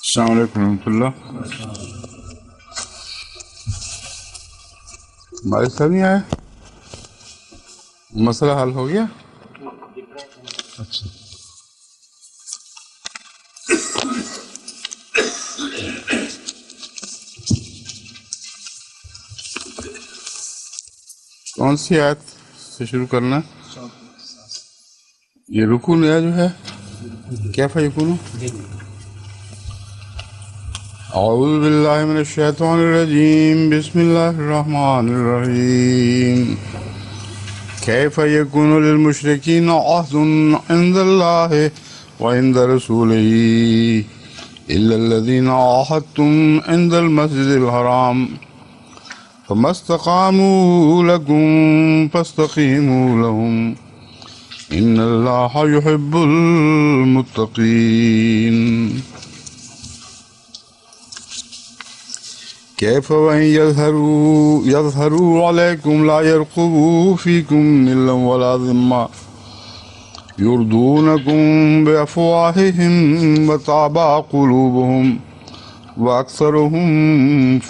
السلام علیکم ورحمۃ اللہ. بھائی صاحب نہیں آئے؟ مسئلہ حل ہو گیا؟ اچھا. کون سی آیت سے شروع کرنا؟ یہ رکوع نیا جو ہے کیف یکون. اعوذ باللہ من الشیطان الرجیم بسم اللہ الرحمن الرحیم. کیف یکون للمشرکین عہد عند اللہ وعند رسولہ الا الذین عاہدتم عند المسجد الحرام فما استقاموا لکم فاستقیموا لهم ان اللہ یحب المتقین. کیف وَإِن يظہروا علیکم لا يرقبوا فیکم الا ولا ذمہ یردونکم بافواہہم وتعبى قلوبہم واکثرہم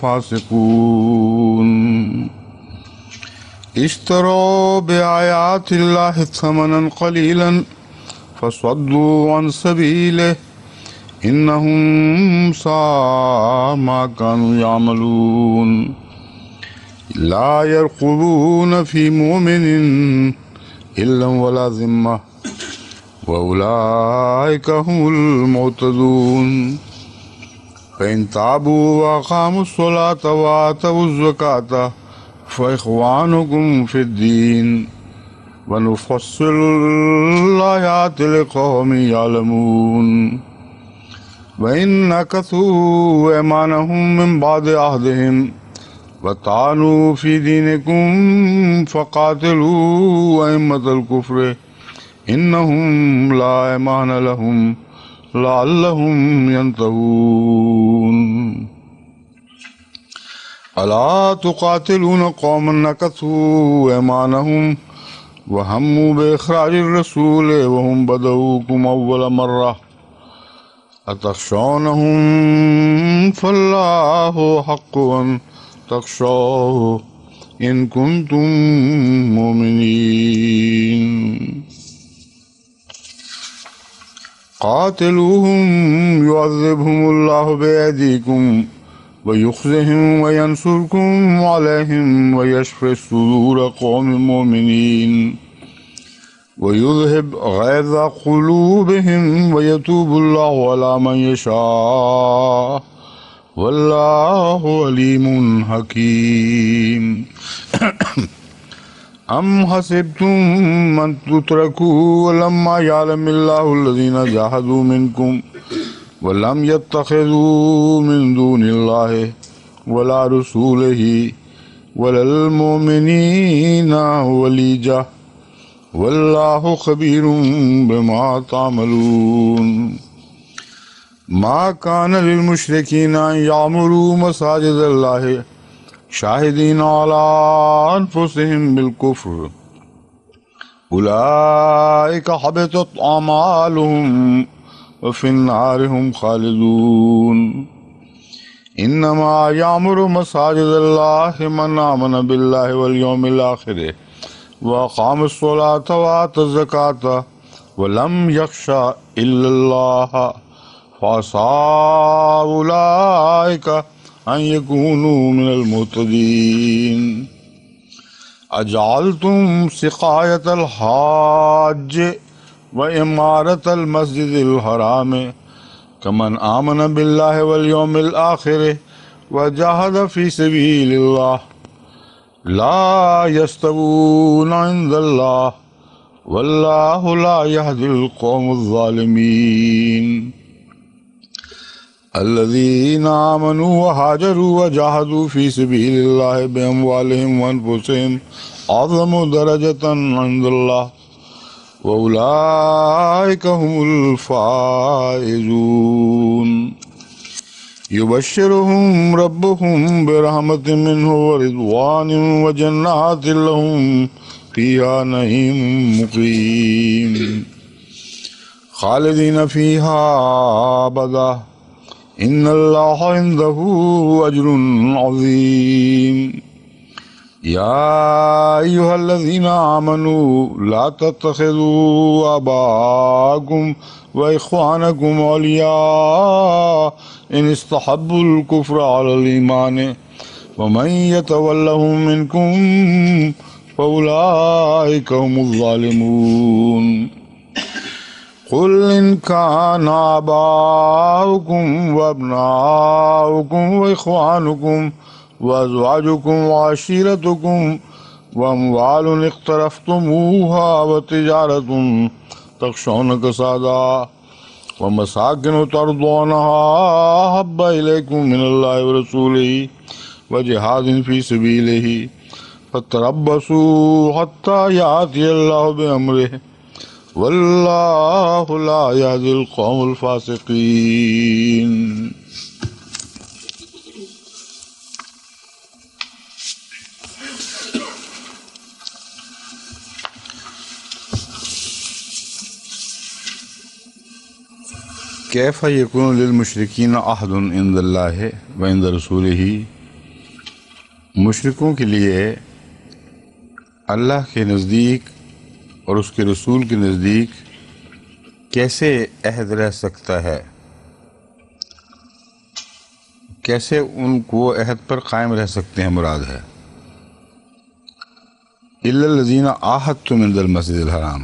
فاسقون. اشتروا بآیات اللہ ثمنا قلیلا فصدوا عن سبیلہ انہم ساء ما كانوا يعملون. لا يرقبون في مؤمن الا ولا ذمہ واولئک هم المعتدون. فإن تابوا وأقاموا الصلاة وآتوا الزكاة فإخوانكم في الدين ونفصل الآيات لقوم يعلمون. وَإِن نَكَثُوا أَيْمَانَهُم مِّن بَعْدِ عَهْدِهِمْ وَطَعَنُوا فِي دِينِكُمْ فَقَاتِلُوا أَئِمَّةَ الْكُفْرِ إِنَّهُمْ لَا أَيْمَانَ لَهُمْ لَعَلَّهُمْ يَنْتَهُونَ. أَلَا تُقَاتِلُونَ قَوْمًا نَكَثُوا أَيْمَانَهُمْ وَهَمُّوا بِإِخْرَاجِ الرَّسُولِ وَهُمْ بَدَؤُوكُمْ أَوَّلَ مَرَّةٍ أتخشونهم فالله حق أن تخشوه إن كنتم مؤمنين. قاتلوهم يعذبهم الله بأيديكم ويخزهم وينصركم عليهم ويشفي صدور قوم مؤمنين ويذهب غيظ قلوبهم ويتوب الله على من يشاء والله عليم حكيم. أم حسبتم أن تتركوا ولما يعلم الله الذين جاهدوا منكم ولم يتخذوا من دون الله ولا رسوله ولا المؤمنين وليجة واللہ خبیر بما تعملون. ما کان للمشرکین ان یعمروا مساجد اللہ شاہدین علی انفسہم بالکفر اولئک حبطت اعمالہم وفی النار ہم خالدون. انما یعمر مساجد اللہ من آمن باللہ والیوم الآخر وأقام الصلاة وآتى الزكاة ولم يخشى إلا الله فعسى أولئك أن يكونوا من المهتدين. أجعلتم سقاية الحاج وإمارة المسجد الحرام كمن آمن بالله واليوم الآخر وجاهد في سبيل الله لا يستوون عند الله والله لا يهدي القوم الظالمين. الذين آمنوا وهاجروا وجاهدوا في سبيل الله بأموالهم وأنفسهم أعظم درجة عند الله وأولئك هم الفائزون. يبشرهم ربهم برحمة منه ورضوان وجنات لهم فيها نعيم مقيم خالدين فيها أبدا ان اللہ عنده اجر عظیم يا أيها الذين آمنوا لا تتخذوا آباءكم وإخوانكم أولياء إن استحبوا الكفر على الإيمان ومن يتولهم منكم فأولئك هم الظالمون قل إن كان آباؤكم وأبناؤكم وإخوانكم وأزواجكم وعشيرتكم وأموال اقترفتموها وتجارة تخشون كسادها ومساكن ترضونها أحب إليكم من الله ورسوله وجهاد في سبيله فتربصوا حتى يأتي الله بأمره والله لا يهدي القوم الفاسقين. کیف یکون للمشرکین عہد عند اللہ و عند رسولہ، مشرکوں کے لیے اللہ کے نزدیک اور اس کے رسول کے نزدیک کیسے عہد رہ سکتا ہے، کیسے ان کو عہد پر قائم رہ سکتے ہیں مراد ہے الا الذین عاہدتم عند المسجد الحرام،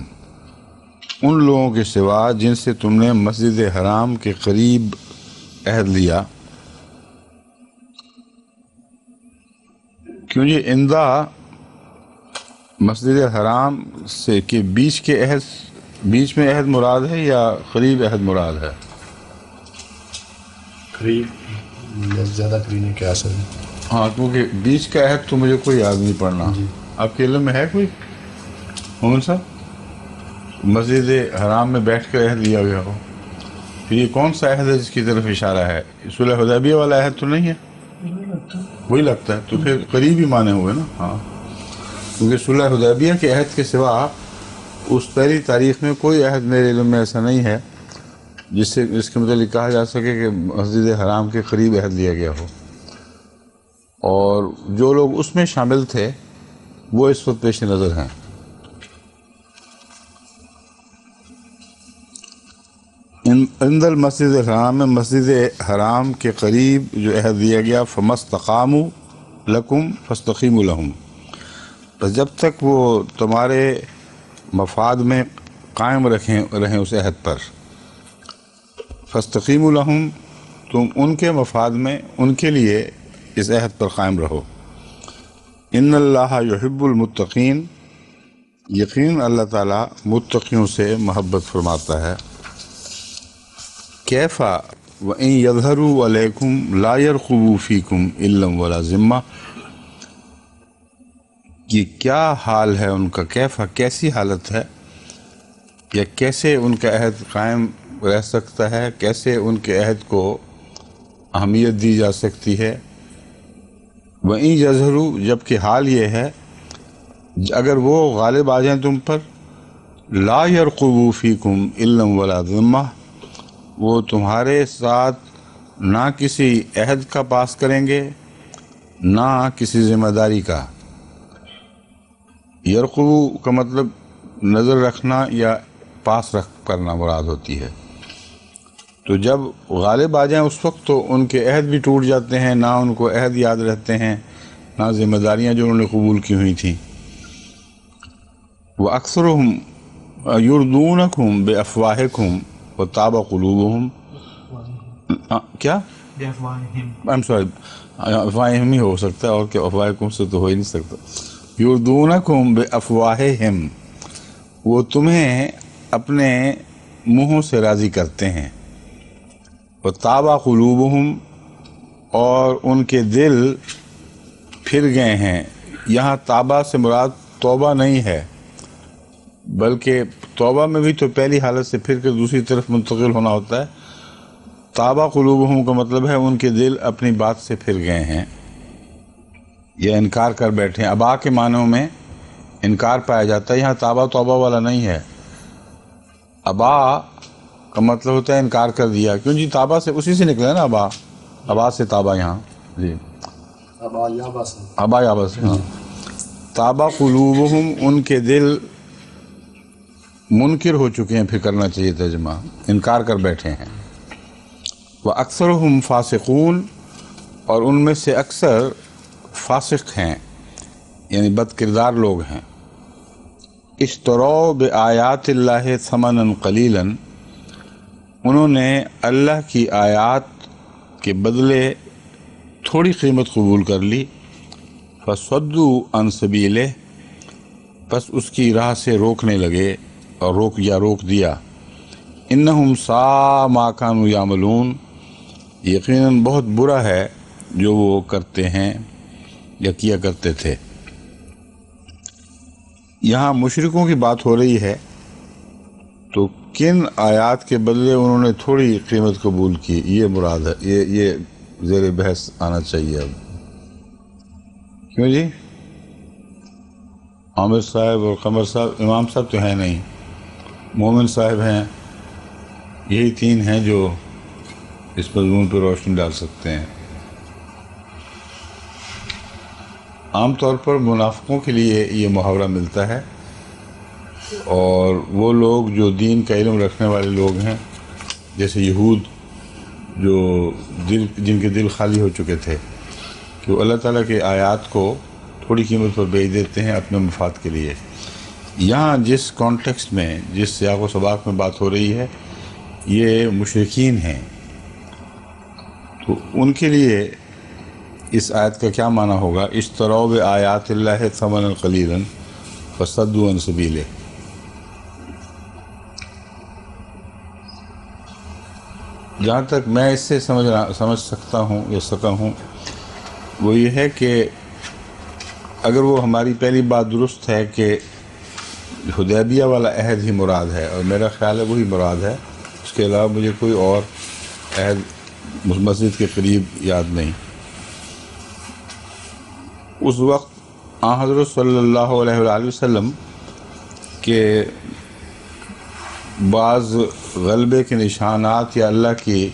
ان لوگوں کے سوا جن سے تم نے مسجد حرام کے قریب عہد لیا. کیوں یہ اندہ مسجد حرام سے کے بیچ میں عہد مراد ہے یا قریب عہد مراد ہے؟ قریب زیادہ قریب نہیں کیا اصل میں. ہاں کیونکہ بیچ کا عہد تو مجھے کوئی یاد نہیں پڑنا. آپ کے علم میں ہے کوئی مومن صاحب مسجد حرام میں بیٹھ کر عہد لیا گیا ہو؟ پھر یہ کون سا عہد ہے جس کی طرف اشارہ ہے؟ صلح حدیبیہ والا عہد تو نہیں ہے؟ وہی لگتا ہے. تو پھر قریب ہی مانے ہوئے نا. ہاں کیونکہ صلح حدیبیہ کے عہد کے سوا اس پہلی تاریخ میں کوئی عہد میرے علم میں ایسا نہیں ہے جس کے متعلق کہا جا سکے کہ مسجد حرام کے قریب عہد لیا گیا ہو. اور جو لوگ اس میں شامل تھے وہ اس وقت پیش نظر ہیں. عند المسجد الحرام میں مسجد حرام کے قریب جو عہد دیا گیا فمستقاموا لکم فاستقیموا لہم، بس جب تک وہ تمہارے مفاد میں قائم رہیں اس عہد پر. فاستقیموا لہم، تم ان کے مفاد میں ان کے لیے اس عہد پر قائم رہو. ان اللہ یحب المتقین، یقین اللہ تعالیٰ متقیوں سے محبت فرماتا ہے. کیفا وَإِن يَظْهَرُوا عَلَيْكُمْ لَا يَرْقُبُوا فِيكُمْ إِلًّا وَلَا ذِمَّةً، یہ کیا حال ہے ان کا؟ کیفا کیسی حالت ہے، یا کیسے ان کا عہد قائم رہ سکتا ہے، کیسے ان کے عہد کو اہمیت دی جا سکتی ہے. وَإِن يَظْهَرُوا، جبکہ حال یہ ہے اگر وہ غالب آ جائیں تم پر، لَا يَرْقُبُوا فِيكُمْ إِلًّا وَلَا ذِمَّةً، وہ تمہارے ساتھ نہ کسی عہد کا پاس کریں گے نہ کسی ذمہ داری کا. یرقبو کا مطلب نظر رکھنا یا پاس رکھ کرنا مراد ہوتی ہے. تو جب غالب آ جائیں اس وقت تو ان کے عہد بھی ٹوٹ جاتے ہیں، نہ ان کو عہد یاد رہتے ہیں نہ ذمہ داریاں جو انہوں نے قبول کی ہوئی تھیں. وَأَكْثَرُهُمْ يُرْدُونَكُمْ بِأَفْوَاهِكُمْ وَتَابَ قُلُوبُهُمْ، کیا افواہہم ہی ہو سکتا ہے، اور کہ افواہکم سے تو ہو ہی نہیں سکتا. یردونکم بافواہہم، وہ تمہیں اپنے منہوں سے راضی کرتے ہیں. وَطَابَ قُلُوبُهُمْ، اور ان کے دل پھر گئے ہیں. یہاں تابہ سے مراد توبہ نہیں ہے، بلکہ توبہ میں بھی تو پہلی حالت سے پھر کے دوسری طرف منتقل ہونا ہوتا ہے. تابہ قلوبہم کا مطلب ہے ان کے دل اپنی بات سے پھر گئے ہیں یا انکار کر بیٹھے ہیں. ابا کے معنوں میں انکار پایا جاتا ہے، یہاں تابہ توبہ والا نہیں ہے. ابا کا مطلب ہوتا ہے انکار کر دیا. کیوں جی؟ تابا سے اسی سے نکلا ہے نا، ابا، ابا سے تابا یہاں. جی ابا یابا سے. ابا یابا سے. ہاں. تابا قلوبہم، ان کے دل منکر ہو چکے ہیں، پھر کرنا چاہیے ترجمہ، انکار کر بیٹھے ہیں. وَأَكْثَرُهُمْ فَاسِقُونَ، اور ان میں سے اکثر فاسق ہیں، یعنی بد کردار لوگ ہیں. اشتروا بآیات اللہ ثمنا قلیلا، انہوں نے اللہ کی آیات کے بدلے تھوڑی قیمت قبول کر لی. فصدوا عن سبیلہ، پس اس کی راہ سے روکنے لگے اور روک دیا. انہم ساء ما کانوا یعملون، یقیناً بہت برا ہے جو وہ کرتے ہیں یا کیا کرتے تھے. یہاں مشرکوں کی بات ہو رہی ہے، تو کن آیات کے بدلے انہوں نے تھوڑی قیمت قبول کی، یہ مراد ہے، یہ زیر بحث آنا چاہیے. اب کیوں جی؟ عامر صاحب اور قمر صاحب، امام صاحب تو ہیں نہیں، مومن صاحب ہیں، یہی تین ہیں جو اس مضمون پہ روشنی ڈال سکتے ہیں. عام طور پر منافقوں کے لیے یہ محاورہ ملتا ہے، اور وہ لوگ جو دین کا علم رکھنے والے لوگ ہیں، جیسے یہود، جن کے دل خالی ہو چکے تھے، کہ وہ اللہ تعالیٰ کے آیات کو تھوڑی قیمت پر بیچ دیتے ہیں اپنے مفاد کے لیے. یہاں جس کانٹیکسٹ میں، جس سیاق و سباق میں بات ہو رہی ہے، یہ مشرکین ہیں. تو ان کے لیے اس آیت کا کیا معنی ہوگا؟ اشتروا بآیات اللہ ثمنا قلیلا فصدوا عن سبیلہ. جہاں تک میں اس سے سمجھ سکتا ہوں یا سکا ہوں، وہ یہ ہے کہ اگر وہ ہماری پہلی بات درست ہے کہ حدیبیہ والا عہد ہی مراد ہے، اور میرا خیال ہے وہی مراد ہے، اس کے علاوہ مجھے کوئی اور عہد مسجد کے قریب یاد نہیں. اس وقت آن حضرت صلی اللہ علیہ وآلہ وسلم کے بعض غلبے کے نشانات یا اللہ کی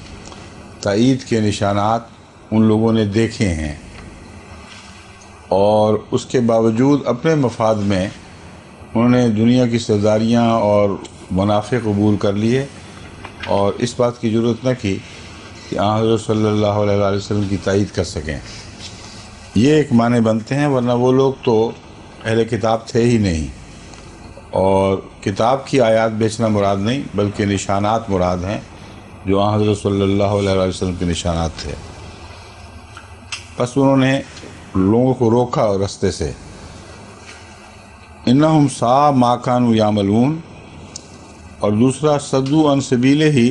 تائید کے نشانات ان لوگوں نے دیکھے ہیں، اور اس کے باوجود اپنے مفاد میں انہوں نے دنیا کی سرداریاں اور منافع قبول کر لیے، اور اس بات کی ضرورت نہ کی کہ آن حضرت صلی اللہ علیہ وآلہ وسلم کی تائید کر سکیں. یہ ایک معنی بنتے ہیں، ورنہ وہ لوگ تو اہل کتاب تھے ہی نہیں، اور کتاب کی آیات بیچنا مراد نہیں، بلکہ نشانات مراد ہیں جو آن حضرت صلی اللہ علیہ وآلہ وسلم کے نشانات تھے. بس انہوں نے لوگوں کو روکا رستے سے. انہم ساء ما کانوا یعملون، اور دوسرا صدوا عن سبیلہ ہی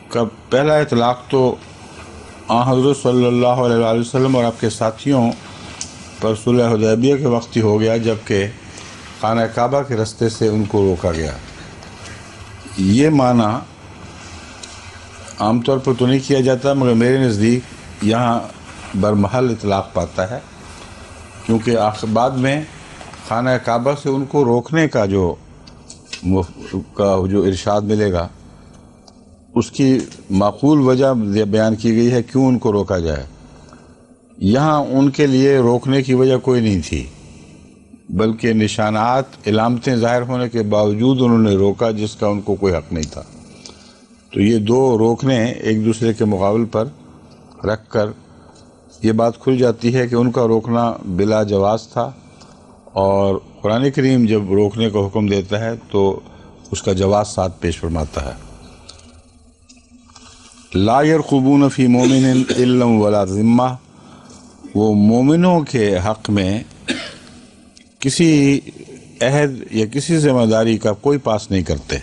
کا پہلا اطلاق تو آن حضرت صلی اللہ علیہ وآلہ وسلم اور آپ کے ساتھیوں پر صلح حدیبیہ کے وقت ہی ہو گیا، جبکہ خانہ کعبہ کے رستے سے ان کو روکا گیا. یہ معنی عام طور پر تو نہیں کیا جاتا، مگر میرے نزدیک یہاں برمحل اطلاق پاتا ہے، کیونکہ بعد میں خانہ کعبہ سے ان کو روکنے کا جو ارشاد ملے گا، اس کی معقول وجہ بیان کی گئی ہے کیوں ان کو روکا جائے. یہاں ان کے لیے روکنے کی وجہ کوئی نہیں تھی، بلکہ نشانات، علامتیں ظاہر ہونے کے باوجود انہوں نے روکا، جس کا ان کو کوئی حق نہیں تھا. تو یہ دو روکنے ایک دوسرے کے مقابل پر رکھ کر یہ بات کھل جاتی ہے کہ ان کا روکنا بلا جواز تھا، اور قرآن کریم جب روکنے کا حکم دیتا ہے تو اس کا جواز ساتھ پیش فرماتا ہے. لا یرقبون فی مومن الا ولا ذمہ، وہ مومنوں کے حق میں کسی عہد یا کسی ذمہ داری کا کوئی پاس نہیں کرتے.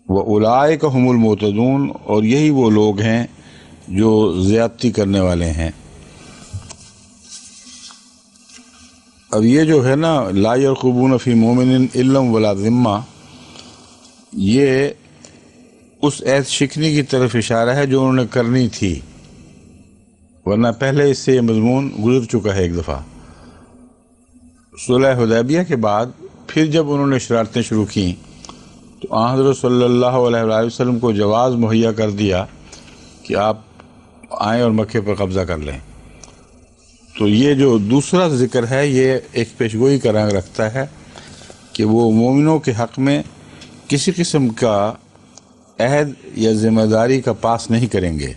وَأُولَئِكَ هُمُ الْمُعْتَدُونَ، اور یہی وہ لوگ ہیں جو زیادتی کرنے والے ہیں. اب یہ جو ہے نا لا یرقبون فی مومن الا ولا ذمہ، یہ اس عہد شکنی کی طرف اشارہ ہے جو انہوں نے کرنی تھی، ورنہ پہلے اس سے یہ مضمون گزر چکا ہے ایک دفعہ. صلح حدیبیہ کے بعد پھر جب انہوں نے شرارتیں شروع کیں تو آن حضرت صلی اللہ علیہ وآلہ وسلم کو جواز مہیا کر دیا کہ آپ آئیں اور مکے پر قبضہ کر لیں۔ تو یہ جو دوسرا ذکر ہے یہ ایک پیشگوئی کا رنگ رکھتا ہے کہ وہ مومنوں کے حق میں کسی قسم کا عہد یا ذمہ داری کا پاس نہیں کریں گے۔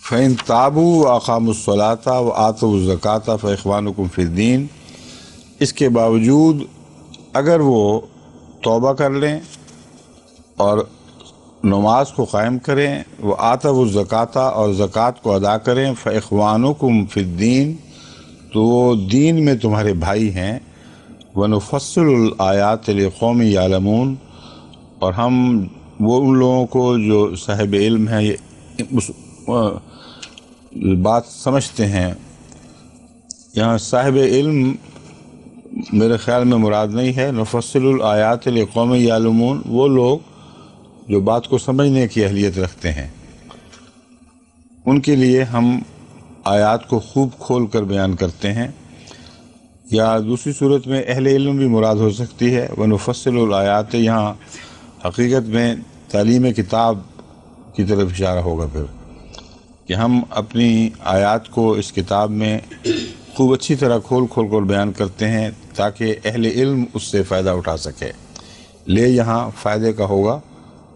فَإِن تَابُوا وَأَقَامُوا الصَّلَاةَ وَآتَوُا الزَّكَاةَ فَإِخْوَانُكُمْ فِي الدِّينِ، اس کے باوجود اگر وہ توبہ کر لیں اور نماز کو قائم کریں، وَآتَوُا الزَّكَاةَ اور زکوٰۃ کو ادا کریں، فَإِخْوَانُكُمْ فِي الدِّينِ تو وہ دین میں تمہارے بھائی ہیں، وَنُفَصِّلُ الْآيَاتِ لِقَوْمٍ يَعْلَمُونَ اور ہم وہ ان لوگوں کو جو صاحب علم ہیں بات سمجھتے ہیں۔ یہاں صاحب علم میرے خیال میں مراد نہیں ہے، نفصل الآیات لقوم یعلمون وہ لوگ جو بات کو سمجھنے کی اہلیت رکھتے ہیں، ان کے لیے ہم آیات کو خوب کھول کر بیان کرتے ہیں۔ یا دوسری صورت میں اہل علم بھی مراد ہو سکتی ہے۔ ونفصل الآیات یہاں حقیقت میں تعلیم کتاب کی طرف اشارہ ہوگا پھر کہ ہم اپنی آیات کو اس کتاب میں خوب اچھی طرح کھول کر بیان کرتے ہیں تاکہ اہل علم اس سے فائدہ اٹھا سکے۔ لے یہاں فائدے کا ہوگا،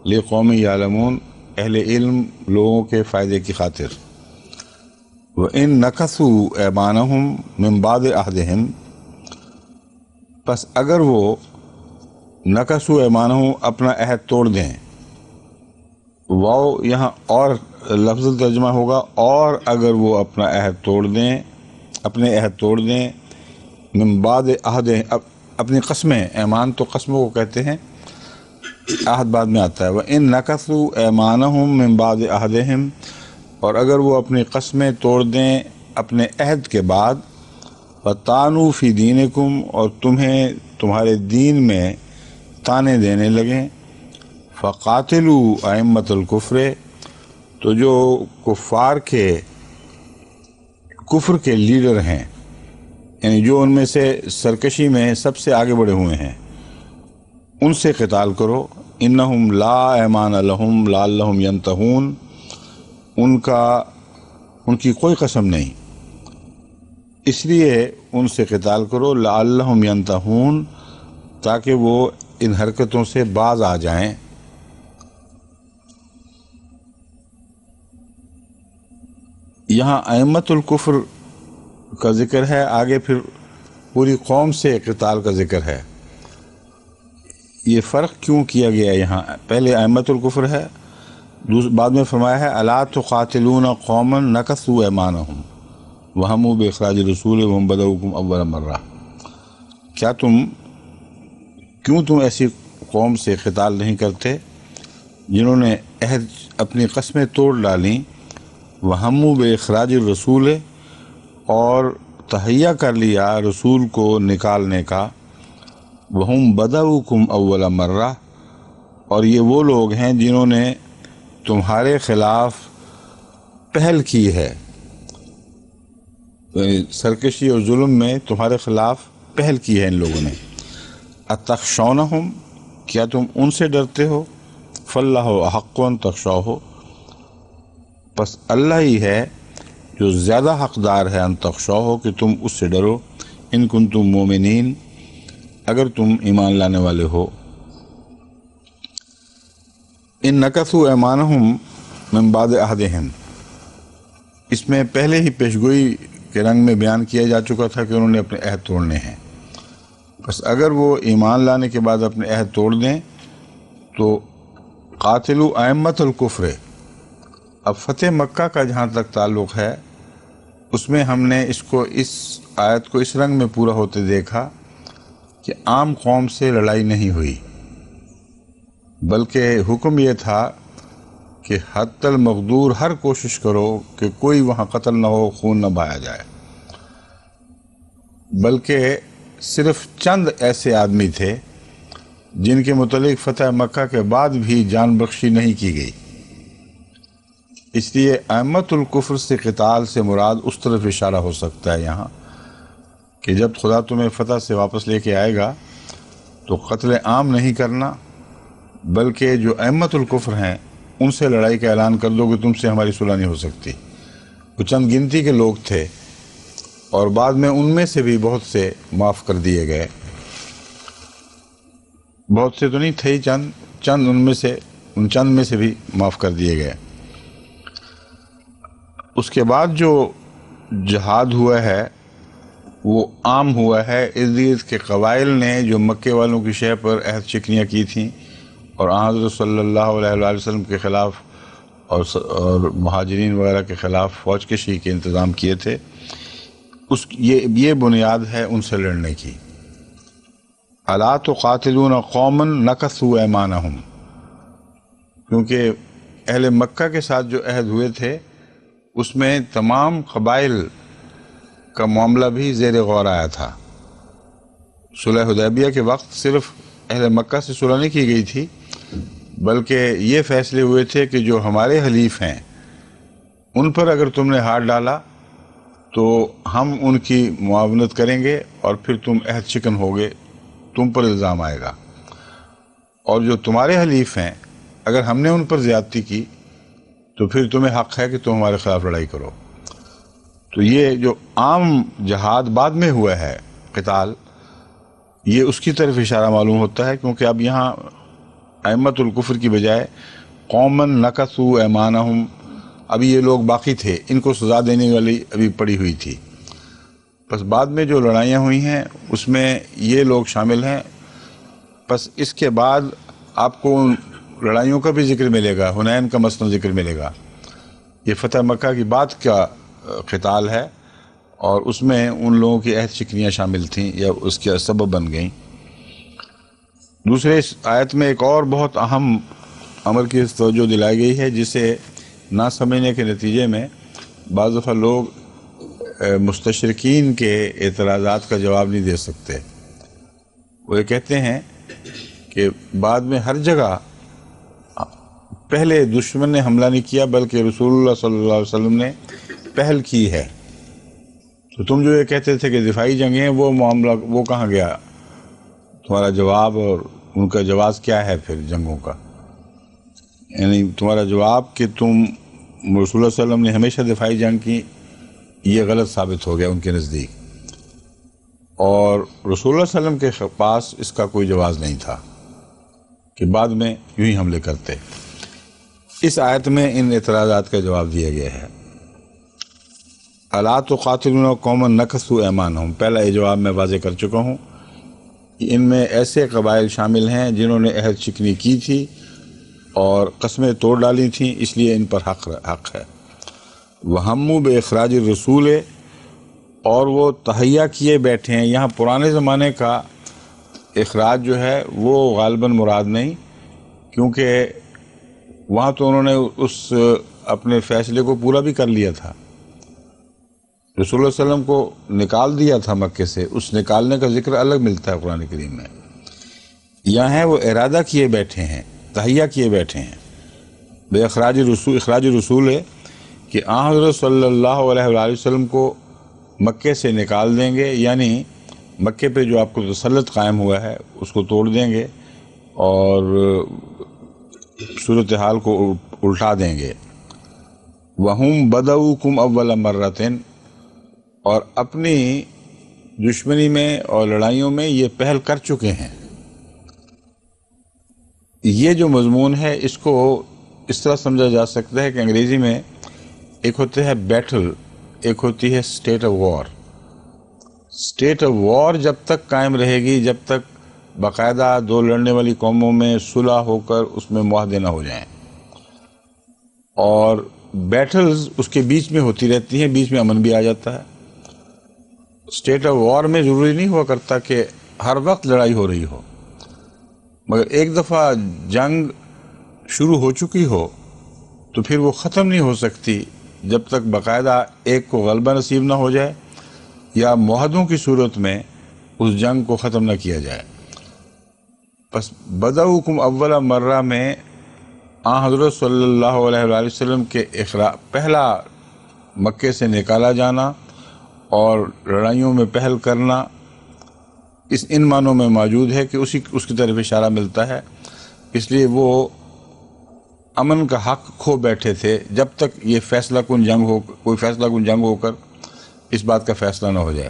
لے قوم یعلمون اہل علم لوگوں کے فائدے کی خاطر۔ وَإِن نَكَثُوا أَيْمَانَهُمْ مِن بَعْدِ عَهْدِهِمْ پس اگر وہ نَكَثُوا أَيْمَانَهُمْ اپنا عہد توڑ دیں، واو یہاں اور لفظ ترجمہ ہوگا، اور اگر وہ اپنا عہد توڑ دیں، اپنے عہد توڑ دیں، من بعد عہد اپنی قسمیں، ایمان تو قسموں کو کہتے ہیں، عہد بعد میں آتا ہے۔ وَإِن نَكَثُوا أَيْمَانَهُمْ مِن بَعْدِ عَهْدِهِمْ اور اگر وہ اپنی قسمیں توڑ دیں اپنے عہد کے بعد، وَطَعَنُوا فِي دِينِكُمْ اور تمہیں تمہارے دین میں تانے دینے لگیں، فَقَاتِلُوا أَئِمَّةَ الْكُفْرِ تو جو کفار کے کفر کے لیڈر ہیں، یعنی جو ان میں سے سرکشی میں سب سے آگے بڑھے ہوئے ہیں، ان سے قتال کرو۔ انہم لا ایمان لہم لعلہم ینتہون ان کی کوئی قسم نہیں، اس لیے ان سے قتال کرو، لعلہم ینتہون تاکہ وہ ان حرکتوں سے باز آ جائیں۔ یہاں ائمۃ الکفر کا ذکر ہے، آگے پھر پوری قوم سے قتال کا ذکر ہے۔ یہ فرق کیوں کیا گیا یہاں؟ پہلے ائمۃ الکفر ہے، بعد میں فرمایا ہے الا تقاتلون قوما نکثوا ایمانہم وہموا باخراج الرسول وهم بدؤکم اول مرہ، کیوں تم ایسی قوم سے قتال نہیں کرتے جنہوں نے عہد اپنی قسمیں توڑ ڈالیں، وہموا باخراج الرسول اور تہیہ کر لیا رسول کو نکالنے کا، وہم بدؤکم اول مرہ اور یہ وہ لوگ ہیں جنہوں نے تمہارے خلاف پہل کی ہے، سرکشی اور ظلم میں تمہارے خلاف پہل کی ہے ان لوگوں نے۔ اتخشونہم کیا تم ان سے ڈرتے ہو؟ فاللہ احق ان تخشوہ پس اللہ ہی ہے جو زیادہ حقدار ہے ان تخشوہ کہ تم اس سے ڈرو، ان کنتم مومنین اگر تم ایمان لانے والے ہو۔ ان نکثوا ایمانہم من بعد عہدہم اس میں پہلے ہی پیشگوئی کے رنگ میں بیان کیا جا چکا تھا کہ انہوں نے اپنے عہد توڑنے ہیں، بس اگر وہ ایمان لانے کے بعد اپنے عہد توڑ دیں تو قاتلوا ائمۃ الکفر۔ اب فتح مکہ کا جہاں تک تعلق ہے اس میں ہم نے اس آیت کو اس رنگ میں پورا ہوتے دیکھا کہ عام قوم سے لڑائی نہیں ہوئی، بلکہ حکم یہ تھا کہ حتی المقدور ہر کوشش کرو کہ کوئی وہاں قتل نہ ہو، خون نہ بہایا جائے، بلکہ صرف چند ایسے آدمی تھے جن کے متعلق فتح مکہ کے بعد بھی جان بخشی نہیں کی گئی۔ اس لیے ائمۃ الکفر سے قتال سے مراد اس طرف اشارہ ہو سکتا ہے یہاں کہ جب خدا تمہیں فتح سے واپس لے کے آئے گا تو قتل عام نہیں کرنا، بلکہ جو ائمۃ الکفر ہیں ان سے لڑائی کا اعلان کر دو کہ تم سے ہماری صلح نہیں ہو سکتی۔ وہ چند گنتی کے لوگ تھے اور بعد میں ان میں سے بھی بہت سے معاف کر دیے گئے، بہت سے تو نہیں تھے ہی، چند ان چند میں سے بھی معاف کر دیے گئے۔ اس کے بعد جو جہاد ہوا ہے وہ عام ہوا ہے ارد گرد کے قبائل نے جو مکے والوں کی شے پر عہد شکنیاں کی تھیں اور حضرت صلی اللہ علیہ وآلہ وسلم کے خلاف اور مہاجرین وغیرہ کے خلاف فوج کشی کے انتظام کیے تھے، یہ بنیاد ہے ان سے لڑنے کی۔ الا تقاتلون قوما نکثوا ایمانہم، کیونکہ اہل مکہ کے ساتھ جو عہد ہوئے تھے اس میں تمام قبائل کا معاملہ بھی زیر غور آیا تھا۔ صلح حدیبیہ کے وقت صرف اہل مکہ سے صلح نہیں کی گئی تھی، بلکہ یہ فیصلے ہوئے تھے کہ جو ہمارے حلیف ہیں ان پر اگر تم نے ہاتھ ڈالا تو ہم ان کی معاونت کریں گے اور پھر تم عہد شکن ہوگے، تم پر الزام آئے گا، اور جو تمہارے حلیف ہیں اگر ہم نے ان پر زیادتی کی تو پھر تمہیں حق ہے کہ تم ہمارے خلاف لڑائی کرو۔ تو یہ جو عام جہاد بعد میں ہوا ہے قتال، یہ اس کی طرف اشارہ معلوم ہوتا ہے، کیونکہ اب یہاں ائمۃ الکفر کی بجائے قوما نکثوا ایمانہم، ابھی یہ لوگ باقی تھے، ان کو سزا دینے والی ابھی پڑی ہوئی تھی۔ بس بعد میں جو لڑائیاں ہوئی ہیں اس میں یہ لوگ شامل ہیں۔ بس اس کے بعد آپ کو ان لڑائیوں کا بھی ذکر ملے گا، حنین کا مثلا ذکر ملے گا۔ یہ فتح مکہ کی بعد کا قتال ہے اور اس میں ان لوگوں کی عہد شکنیاں شامل تھیں یا اس کے سبب بن گئیں۔ دوسرے اس آیت میں ایک اور بہت اہم امر کی توجہ دلائی گئی ہے، جسے نہ سمجھنے کے نتیجے میں بعض دفعہ لوگ مستشرقین کے اعتراضات کا جواب نہیں دے سکتے۔ وہ یہ کہتے ہیں کہ بعد میں ہر جگہ پہلے دشمن نے حملہ نہیں کیا بلکہ رسول اللہ صلی اللہ علیہ وسلم نے پہل کی ہے، تو تم جو یہ کہتے تھے کہ دفاعی جنگیں، وہ معاملہ وہ کہاں گیا؟ تمہارا جواب اور ان کا جواز کیا ہے پھر جنگوں کا؟ یعنی تمہارا جواب کہ تم رسول اللہ صلی اللہ علیہ وسلم نے ہمیشہ دفاعی جنگ کی، یہ غلط ثابت ہو گیا ان کے نزدیک، اور رسول اللہ صلی اللہ علیہ وسلم کے پاس اس کا کوئی جواز نہیں تھا کہ بعد میں یوں ہی حملے کرتے۔ اس آیت میں ان اعتراضات کا جواب دیا گیا ہے۔ الا تقاتلون قوما نکثوا ایمانہم، پہلا یہ جواب میں واضح کر چکا ہوں۔ ان میں ایسے قبائل شامل ہیں جنہوں نے عہد شکنی کی تھی اور قسمیں توڑ ڈالی تھیں، اس لیے ان پر حق ہے۔ وہموا باخراج الرسول، اور وہ تہیہ کیے بیٹھے ہیں۔ یہاں پرانے زمانے کا اخراج جو ہے وہ غالباً مراد نہیں، کیونکہ وہاں تو انہوں نے اس اپنے فیصلے کو پورا بھی کر لیا تھا، رسول اللہ صلی اللہ علیہ وسلم کو نکال دیا تھا مکے سے، اس نکالنے کا ذکر الگ ملتا ہے قرآن کریم میں۔ یہاں ہے وہ ارادہ کیے بیٹھے ہیں، تہیہ کیے بیٹھے ہیں۔ بے اخراج رسول ہے کہ آن حضرت صلی اللہ علیہ وآلہ وسلم کو مکے سے نکال دیں گے، یعنی مکے پہ جو آپ کو تسلط قائم ہوا ہے اس کو توڑ دیں گے اور صورتحال کو الٹا دیں گے۔ وَهُمْ بَدَؤُكُمْ أَوَّلَ مَرَّةٍ، اور اپنی دشمنی میں اور لڑائیوں میں یہ پہل کر چکے ہیں۔ یہ جو مضمون ہے اس کو اس طرح سمجھا جا سکتا ہے کہ انگریزی میں ایک ہوتا ہے بیٹل، ایک ہوتی ہے state of war. State of war جب تک قائم رہے گی جب تک باقاعدہ دو لڑنے والی قوموں میں صلح ہو کر اس میں معاہدے نہ ہو جائیں، اور بیٹلز اس کے بیچ میں ہوتی رہتی ہیں، بیچ میں امن بھی آ جاتا ہے۔ اسٹیٹ آف وار میں ضروری نہیں ہوا کرتا کہ ہر وقت لڑائی ہو رہی ہو، مگر ایک دفعہ جنگ شروع ہو چکی ہو تو پھر وہ ختم نہیں ہو سکتی جب تک باقاعدہ ایک کو غلبہ نصیب نہ ہو جائے یا معاہدوں کی صورت میں اس جنگ کو ختم نہ کیا جائے۔ پس بدؤکم اول مرہ میں آن حضرت صلی اللہ علیہ وآلہ وسلم کے پہلا مکے سے نکالا جانا اور لڑائیوں میں پہل کرنا، ان معنوں میں موجود ہے کہ اس کی طرف اشارہ ملتا ہے، اس لیے وہ امن کا حق کھو بیٹھے تھے جب تک یہ کوئی فیصلہ کن جنگ ہو کر اس بات کا فیصلہ نہ ہو جائے۔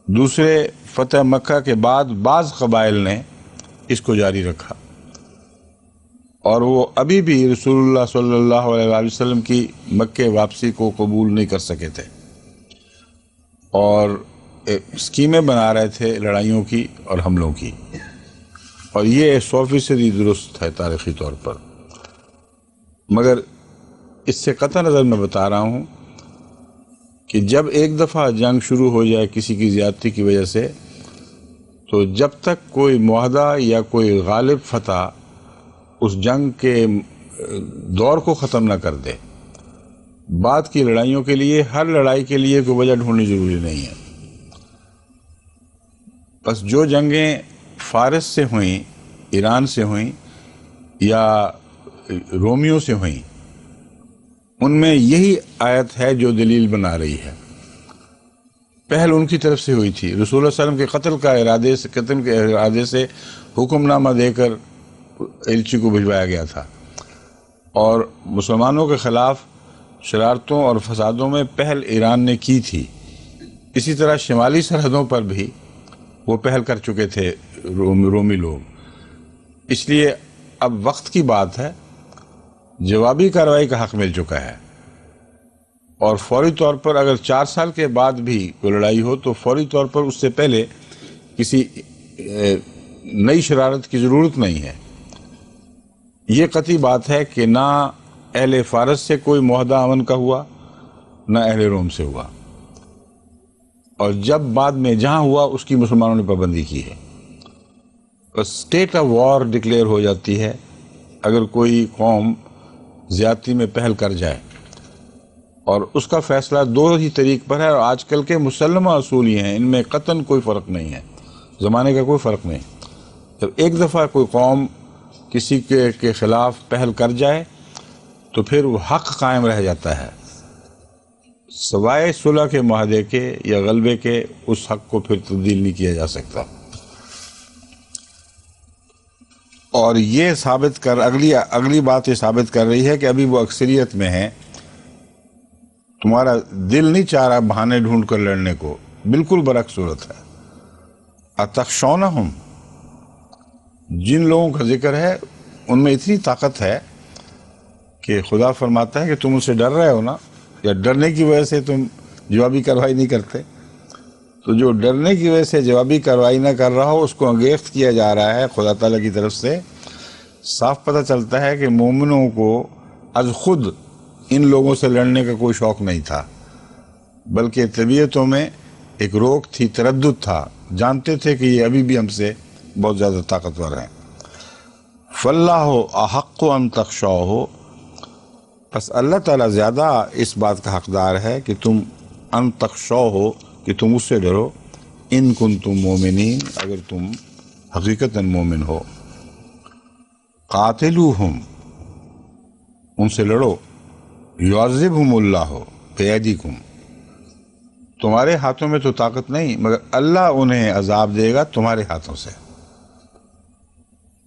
دوسرے فتح مکہ کے بعد بعض قبائل نے اس کو جاری رکھا، اور وہ ابھی بھی رسول اللہ صلی اللہ علیہ وسلم کی مکہ واپسی کو قبول نہیں کر سکے تھے، اور اسکیمیں بنا رہے تھے لڑائیوں کی اور حملوں کی، اور یہ 100% درست ہے تاریخی طور پر۔ مگر اس سے قطع نظر میں بتا رہا ہوں کہ جب ایک دفعہ جنگ شروع ہو جائے کسی کی زیادتی کی وجہ سے، تو جب تک کوئی معاہدہ یا کوئی غالب فتح اس جنگ کے دور کو ختم نہ کر دے، بعد کی لڑائیوں کے لیے ہر لڑائی کے لیے کوئی وجہ ڈھونڈنی ضروری نہیں ہے۔ بس جو جنگیں فارس سے ہوئیں، ایران سے ہوئیں یا رومیوں سے ہوئیں، ان میں یہی آیت ہے جو دلیل بنا رہی ہے۔ پہل ان کی طرف سے ہوئی تھی، رسول اللہ صلی اللہ علیہ وسلم کے قتل کے ارادے سے حکم نامہ دے کر ایلچی کو بھجوایا گیا تھا، اور مسلمانوں کے خلاف شرارتوں اور فسادوں میں پہل ایران نے کی تھی۔ اسی طرح شمالی سرحدوں پر بھی وہ پہل کر چکے تھے رومی لوگ۔ اس لیے اب وقت کی بات ہے، جوابی کارروائی کا حق مل چکا ہے، اور فوری طور پر اگر 4 سال کے بعد بھی کوئی لڑائی ہو تو فوری طور پر اس سے پہلے کسی نئی شرارت کی ضرورت نہیں ہے۔ یہ قطعی بات ہے کہ نہ اہل فارس سے کوئی معاہدہ امن کا ہوا، نہ اہل روم سے ہوا، اور جب بعد میں جہاں ہوا اس کی مسلمانوں نے پابندی کی ہے۔ اسٹیٹ آف وار ڈکلیئر ہو جاتی ہے اگر کوئی قوم زیادتی میں پہل کر جائے، اور اس کا فیصلہ 2 ہی طریق پر ہے، اور آج کل کے مسلمہ اصول یہ ہیں، ان میں قطعاً کوئی فرق نہیں ہے، زمانے کا کوئی فرق نہیں۔ جب ایک دفعہ کوئی قوم کسی کے خلاف پہل کر جائے تو پھر وہ حق قائم رہ جاتا ہے، سوائے صلح کے معاہدے کے یا غلبے کے اس حق کو پھر تبدیل نہیں کیا جا سکتا۔ اور یہ ثابت کر اگلی بات یہ ثابت کر رہی ہے کہ ابھی وہ اکثریت میں ہیں، تمہارا دل نہیں چاہ رہا بہانے ڈھونڈ کر لڑنے کو، بالکل برعکس صورت ہے۔ اتخشونہم، جن لوگوں کا ذکر ہے ان میں اتنی طاقت ہے کہ خدا فرماتا ہے کہ تم ان سے ڈر رہے ہو نا، یا ڈرنے کی وجہ سے تم جوابی کارروائی نہیں کرتے، تو جو ڈرنے کی وجہ سے جوابی کارروائی نہ کر رہا ہو اس کو انگیخت کیا جا رہا ہے خدا تعالیٰ کی طرف سے۔ صاف پتہ چلتا ہے کہ مومنوں کو از خود ان لوگوں سے لڑنے کا کوئی شوق نہیں تھا، بلکہ طبیعتوں میں ایک روک تھی، تردد تھا، جانتے تھے کہ یہ ابھی بھی ہم سے بہت زیادہ طاقتور ہیں۔ فَاللَّهُ أَحَقُّ أَن تَخْشَوْهُ، بس اللہ تعالیٰ زیادہ اس بات کا حقدار ہے کہ تم ان تخشوہ، کہ تم اس سے ڈرو، ان کنتم مومنین، اگر تم حقیقتاً مومن ہو۔ قاتلوہم، ان سے لڑو، یعذبہم اللہ بیدیکم، تمہارے ہاتھوں میں تو طاقت نہیں مگر اللہ انہیں عذاب دے گا تمہارے ہاتھوں سے،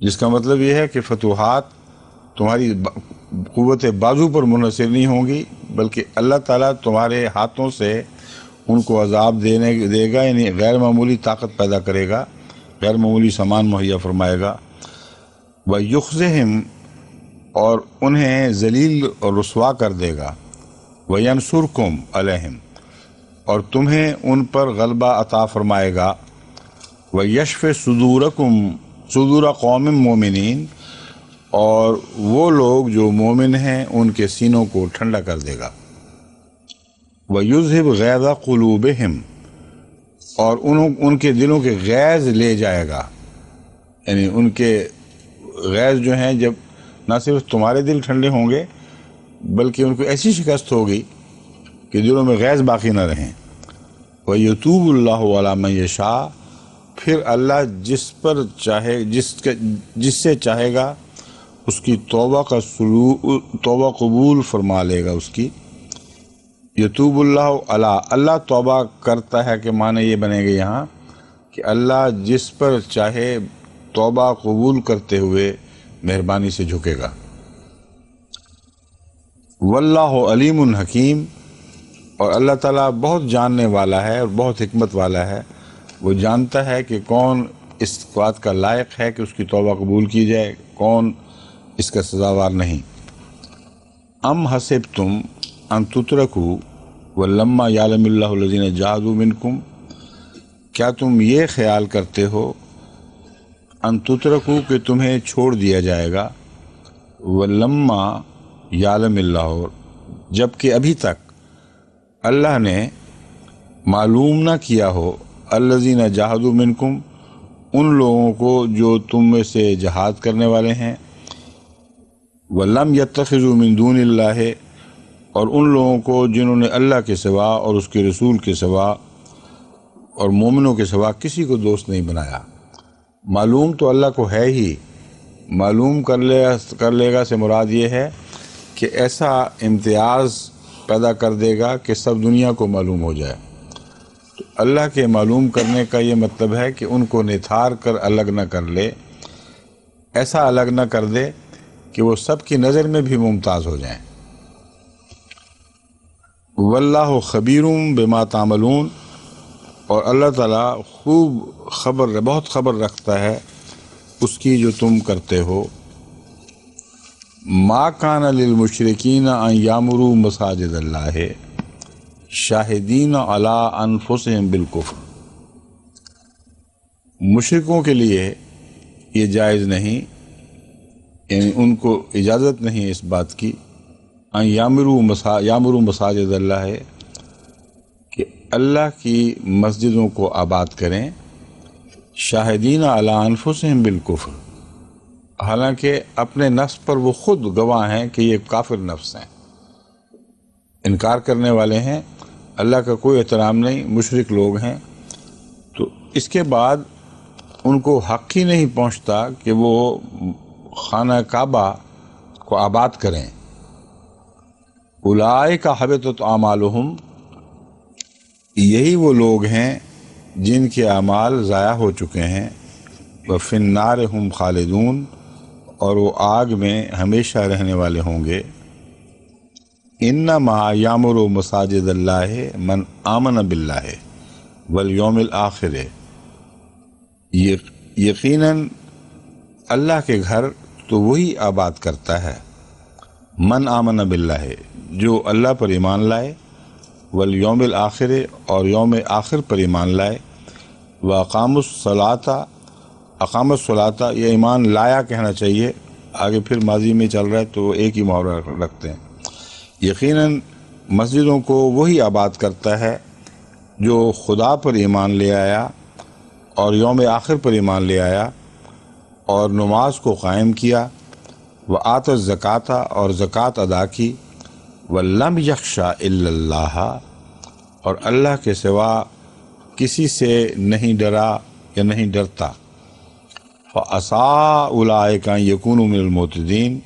جس کا مطلب یہ ہے کہ فتوحات تمہاری قوت بازو پر منحصر نہیں ہوں گی، بلکہ اللہ تعالیٰ تمہارے ہاتھوں سے ان کو عذاب دے گا، یعنی غیر معمولی طاقت پیدا کرے گا، غیر معمولی سامان مہیا فرمائے گا۔ وَيُخْزِهِمْ، اور انہیں ذلیل اور رسوا کر دے گا۔ وَيَنْصُرْكُمْ عَلَيْهِمْ، اور تمہیں ان پر غلبہ عطا فرمائے گا۔ وَيَشْفِ صُدُورَ قَوْمٍ مُؤْمِنِينَ، اور وہ لوگ جو مومن ہیں ان کے سینوں کو ٹھنڈا کر دے گا۔ وَيُذْهِبْ غَيْظَ قُلُوبِهِمْ، اور ان کے دلوں کے غیظ لے جائے گا، یعنی ان کے غیظ جو ہیں جب نہ صرف تمہارے دل ٹھنڈے ہوں گے بلکہ ان کو ایسی شکست ہوگی کہ دلوں میں غیظ باقی نہ رہیں۔ وَيَتُوبُ اللَّهُ عَلَىٰ مَن يَشَاءُ، پھر اللہ جس پر چاہے جس سے چاہے گا اس کی توبہ قبول فرما لے گا اس کی۔ یتوب اللہ علیہ، اللہ توبہ کرتا ہے کہ معنی یہ بنے گا یہاں کہ اللہ جس پر چاہے توبہ قبول کرتے ہوئے مہربانی سے جھکے گا۔ واللہ علیم حکیم، اور اللہ تعالیٰ بہت جاننے والا ہے اور بہت حکمت والا ہے۔ وہ جانتا ہے کہ کون اس بات کا لائق ہے کہ اس کی توبہ قبول کی جائے، کون اس کا سزاوار نہیں۔ ام حسبتم ان تترکوا ولما یعلم اللہ الذین جاہدوا منکم، کیا تم یہ خیال کرتے ہو ان تترکوا کہ تمہیں چھوڑ دیا جائے گا، ولما یعلم اللہ، جبکہ ابھی تک اللہ نے معلوم نہ کیا ہو الذین جاہدوا منکم، ان لوگوں کو جو تم میں سے جہاد کرنے والے ہیں، ولم یتخذوا من دون اللہ، اور ان لوگوں کو جنہوں نے اللہ کے سوا اور اس کے رسول کے سوا اور مومنوں کے سوا کسی کو دوست نہیں بنایا۔ معلوم تو اللہ کو ہے ہی، معلوم کر لے گا سے مراد یہ ہے کہ ایسا امتیاز پیدا کر دے گا کہ سب دنیا کو معلوم ہو جائے۔ تو اللہ کے معلوم کرنے کا یہ مطلب ہے کہ ان کو نتھار کر الگ نہ کر لے، ایسا الگ نہ کر دے کہ وہ سب کی نظر میں بھی ممتاز ہو جائیں۔ واللہ خبیر بما تعملون، اور اللہ تعالیٰ بہت خبر رکھتا ہے اس کی جو تم کرتے ہو۔ ما کان للمشرکین ان یامروا مساجد اللہ شاہدین علی انفسہم بالکفر، مشرکوں کے لیے یہ جائز نہیں، یعنی ان کو اجازت نہیں اس بات کی، ان یامروا مساجد اللہ ہے کہ اللہ کی مسجدوں کو آباد کریں، شاہدین علی انفسہم بالکفر، حالانکہ اپنے نفس پر وہ خود گواہ ہیں کہ یہ کافر نفس ہیں، انکار کرنے والے ہیں، اللہ کا کوئی احترام نہیں، مشرک لوگ ہیں۔ تو اس کے بعد ان کو حق ہی نہیں پہنچتا کہ وہ خانہ کعبہ کو آباد کریں۔ اولئک حبطت اعمالہم، یہی وہ لوگ ہیں جن کے اعمال ضائع ہو چکے ہیں، وفی النار ہم خالدون، اور وہ آگ میں ہمیشہ رہنے والے ہوں گے۔ انما یامر مساجد اللہ من آمن باللہ والیوم الآخر، یقیناً اللہ کے گھر تو وہی آباد کرتا ہے، من آمن باللہ، جو اللہ پر ایمان لائے، والیوم الآخر، اور یوم آخر پر ایمان لائے، واقام الصلاۃ، اقام الصلاۃ، یہ ایمان لایا کہنا چاہیے، آگے پھر ماضی میں چل رہا ہے تو ایک ہی محاورہ رکھتے ہیں۔ یقیناً مسجدوں کو وہی آباد کرتا ہے جو خدا پر ایمان لے آیا اور یوم آخر پر ایمان لے آیا اور نماز کو قائم کیا، وآت الزکوٰۃ، اور زکوٰۃ ادا کی، ولم یخشى الا اللہ، اور اللہ کے سوا کسی سے نہیں ڈرا یا نہیں ڈرتا، فعسیٰ اولئک ان یکونوا من المہتدین،